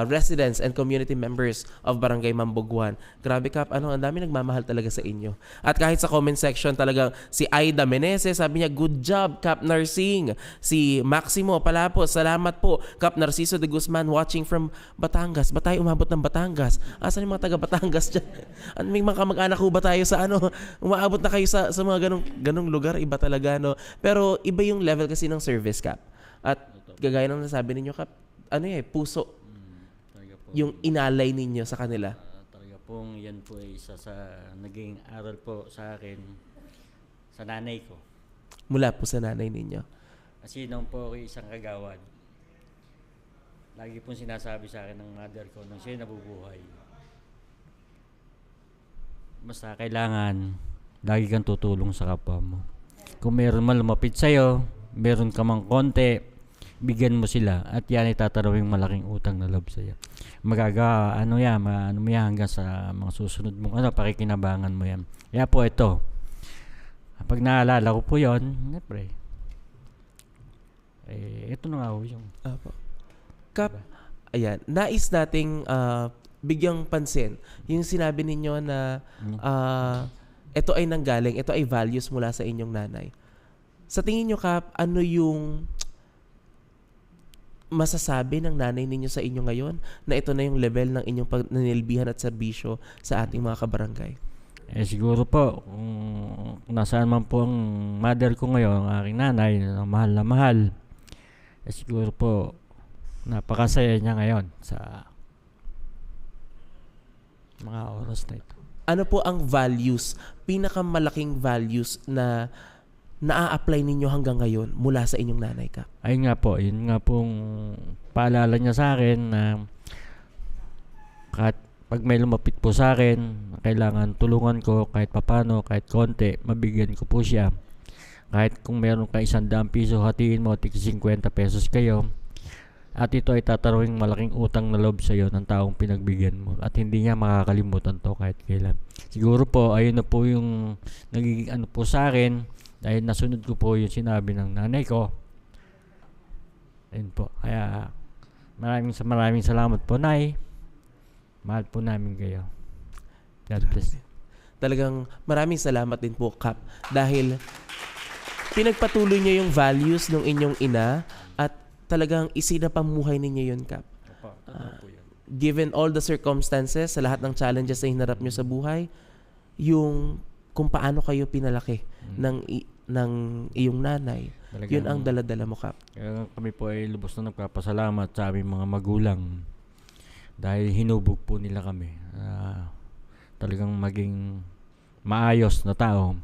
residents and community members of Barangay Mambuguan. Grabe, Kap, ang dami nagmamahal talaga sa inyo. At kahit sa comment section talagang si Aida Meneses, sabi niya, good job, Kap Nursing. Si Maximo Palapos, salamat po. Kap Narciso de Guzman watching from Batangas. Ba tayo umabot ng Batangas? Asan yung mga taga Batangas dyan? May mga kamag-anak ko ba tayo sa umaabot na kayo sa mga ganong lugar? Iba talaga, no? Pero iba yung level kasi ng service, Kap. At gagaya ng nasabi ninyo, Kap, puso yung inalay ninyo sa kanila. Talaga pong yan po ay isa sa naging aral po sa akin sa nanay ko. Mula po sa nanay ninyo. Kasi nung po ako isang kagawad, lagi pong sinasabi sa akin ng mother ko nung siya nabubuhay, basta kailangan lagi kang tutulong sa kapwa mo. Kung meron man lumapit sa'yo, meron ka mang konti, bigyan mo sila at yan ay tatarawing malaking utang na loob sa'yo. Magagawa, mo yan hanggang sa mga susunod mong pakikinabangan mo yan. Kaya po ito, pag naalala ko po yun, siyempre, ito na nga po yung... Kap, ayan, nais nating bigyang pansin yung sinabi ninyo na ito ay nanggaling, ito ay values mula sa inyong nanay. Sa tingin nyo, Kap, ano yung masasabi ng nanay ninyo sa inyo ngayon na ito na yung level ng inyong pananilbihan at serbisyo sa ating mga kabarangay? Siguro po, kung nasaan man po ang mother ko ngayon, ang aking nanay, na mahal, siguro po, napakasaya niya ngayon sa mga oras na ito. Ano po ang values, pinakamalaking values na naa-apply ninyo hanggang ngayon mula sa inyong nanay, Kap? Ayun nga po, yun nga pong paalala niya sa akin na kahit pag may lumapit po sa akin, kailangan tulungan ko kahit papano, kahit konti, mabigyan ko po siya. Kahit kung meron ka 100 piso, hatiin mo, tig 50 pesos kayo. At ito ay tatarawing malaking utang na loob sa iyo ng taong pinagbigyan mo. At hindi niya makakalimutan to kahit kailan. Siguro po, ayun na po yung nagiging ano po sa akin, dahil nasunod ko po yung sinabi ng nanay ko. Ayun po. Kaya maraming salamat po, Nay. Mahal po namin kayo. God bless. Talagang maraming salamat din po, Kap. Dahil pinagpatuloy niyo yung values ng inyong ina at talagang isinapamuhay ninyo yun, Kap. Given all the circumstances, sa lahat ng challenges na hinarap niyo sa buhay, yung kung paano kayo pinalaki ng iyong nanay, talagang, yun ang daladala mo, Kap. Kami po ay lubos na nagpapasalamat sa aming mga magulang dahil hinubog po nila kami. Talagang maging maayos na tao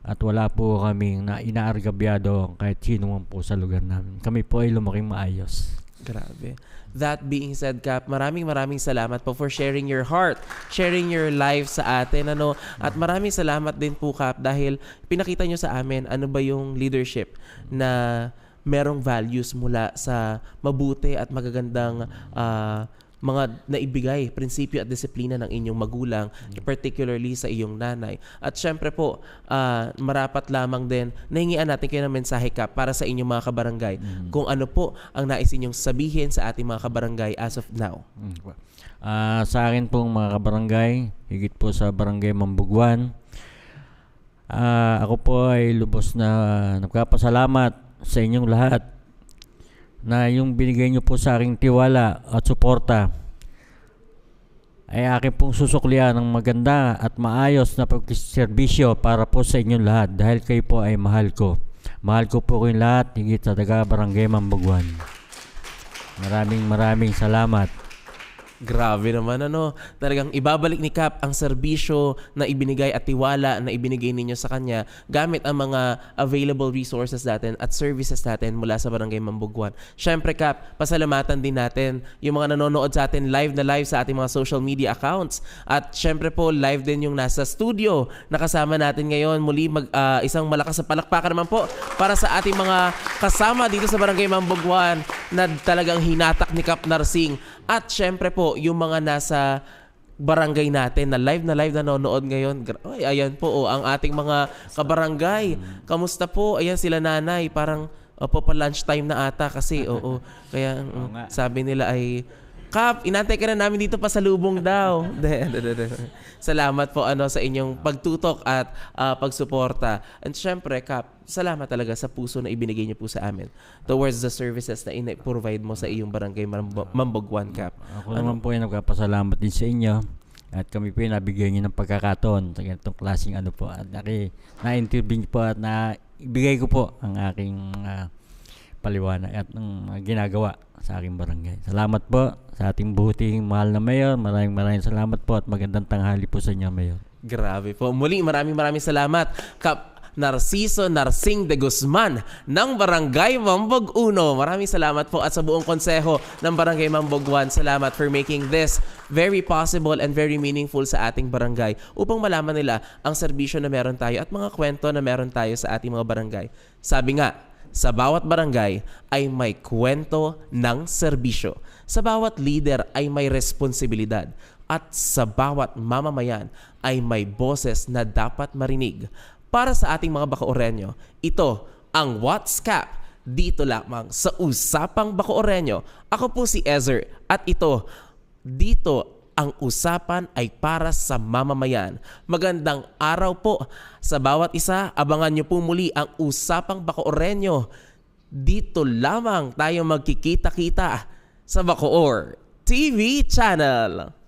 at wala po kaming na inaargabyado kahit sino man po sa lugar namin. Kami po ay lumaking maayos. Grabe. That being said, Kap, maraming salamat po for sharing your heart, sharing your life sa atin, at maraming salamat din po, Kap, dahil pinakita nyo sa amin ano ba yung leadership na merong values mula sa mabuti at magagandang mga naibigay, prinsipyo at disiplina ng inyong magulang, particularly sa iyong nanay. At syempre po, marapat lamang din, nahingian natin kayo ng mensahe, Kap, para sa inyong mga kabarangay. Kung ano po ang nais inyong sabihin sa ating mga kabarangay as of now. Sa akin pong mga kabarangay, higit po sa Barangay Mambugwan, ako po ay lubos na nagpapasalamat sa inyong lahat na yung binigay nyo po sa aking tiwala at suporta ay akin pong susuklian ng maganda at maayos na pagservisyo para po sa inyong lahat dahil kayo po ay mahal ko. Mahal ko po kayong lahat, higit sa taga Barangay Mambugwan. Maraming salamat. Grabe naman, talagang ibabalik ni Kap ang serbisyo na ibinigay at tiwala na ibinigay ninyo sa kanya gamit ang mga available resources natin at services natin mula sa Barangay Mambugwan. Syempre, Kap, pasalamatan din natin yung mga nanonood sa atin live sa ating mga social media accounts. At syempre po, live din yung nasa studio na kasama natin ngayon. Muli, isang malakas na palakpakan naman po para sa ating mga kasama dito sa Barangay Mambugwan na talagang hinatak ni Kap Narsing. At syempre po, yung mga nasa barangay natin na live nanonood ngayon. Ayan po, ang ating mga kabarangay. Kamusta po? Ayan sila nanay. Parang pa lunchtime na ata kasi kaya sabi nila ay, Kap, inantay ka na namin dito pa sa lubong daw. Salamat po sa inyong pagtutok at pagsuporta. And syempre, Kap, salamat talaga sa puso na ibinigay niyo po sa amin towards the services na provide mo sa iyong Barangay Mambugwan, Kap. Ako naman po ay nagpapasalamat din sa inyo at kami po ay nabigyan niyo ng pagkakataon sa ganitong klaseng po at na-interview po at naibigay ko po ang aking paliwanag at ng ginagawa sa aking barangay. Salamat po sa ating buhuting mahal na mayor. Maraming salamat po at magandang tanghali po sa inyo, Mayor. Grabe po. Muli, maraming salamat, Kap Narciso Narsing de Guzman ng Barangay Mambog 1. Maraming salamat po at sa buong konseho ng Barangay Mambog 1. Salamat for making this very possible and very meaningful sa ating barangay upang malaman nila ang serbisyo na meron tayo at mga kwento na meron tayo sa ating mga barangay. Sabi nga, sa bawat barangay ay may kwento ng serbisyo. Sa bawat leader ay may responsibilidad. At sa bawat mamamayan ay may boses na dapat marinig. Para sa ating mga Bacooreño, ito ang What's Cap dito lamang sa Usapang Bacooreño. Ako po si Ezer at dito ang usapan ay para sa mamamayan. Magandang araw po sa bawat isa. Abangan niyo po muli ang Usapang Bacooreño dito lamang tayo magkikita-kita sa Bacoor TV Channel.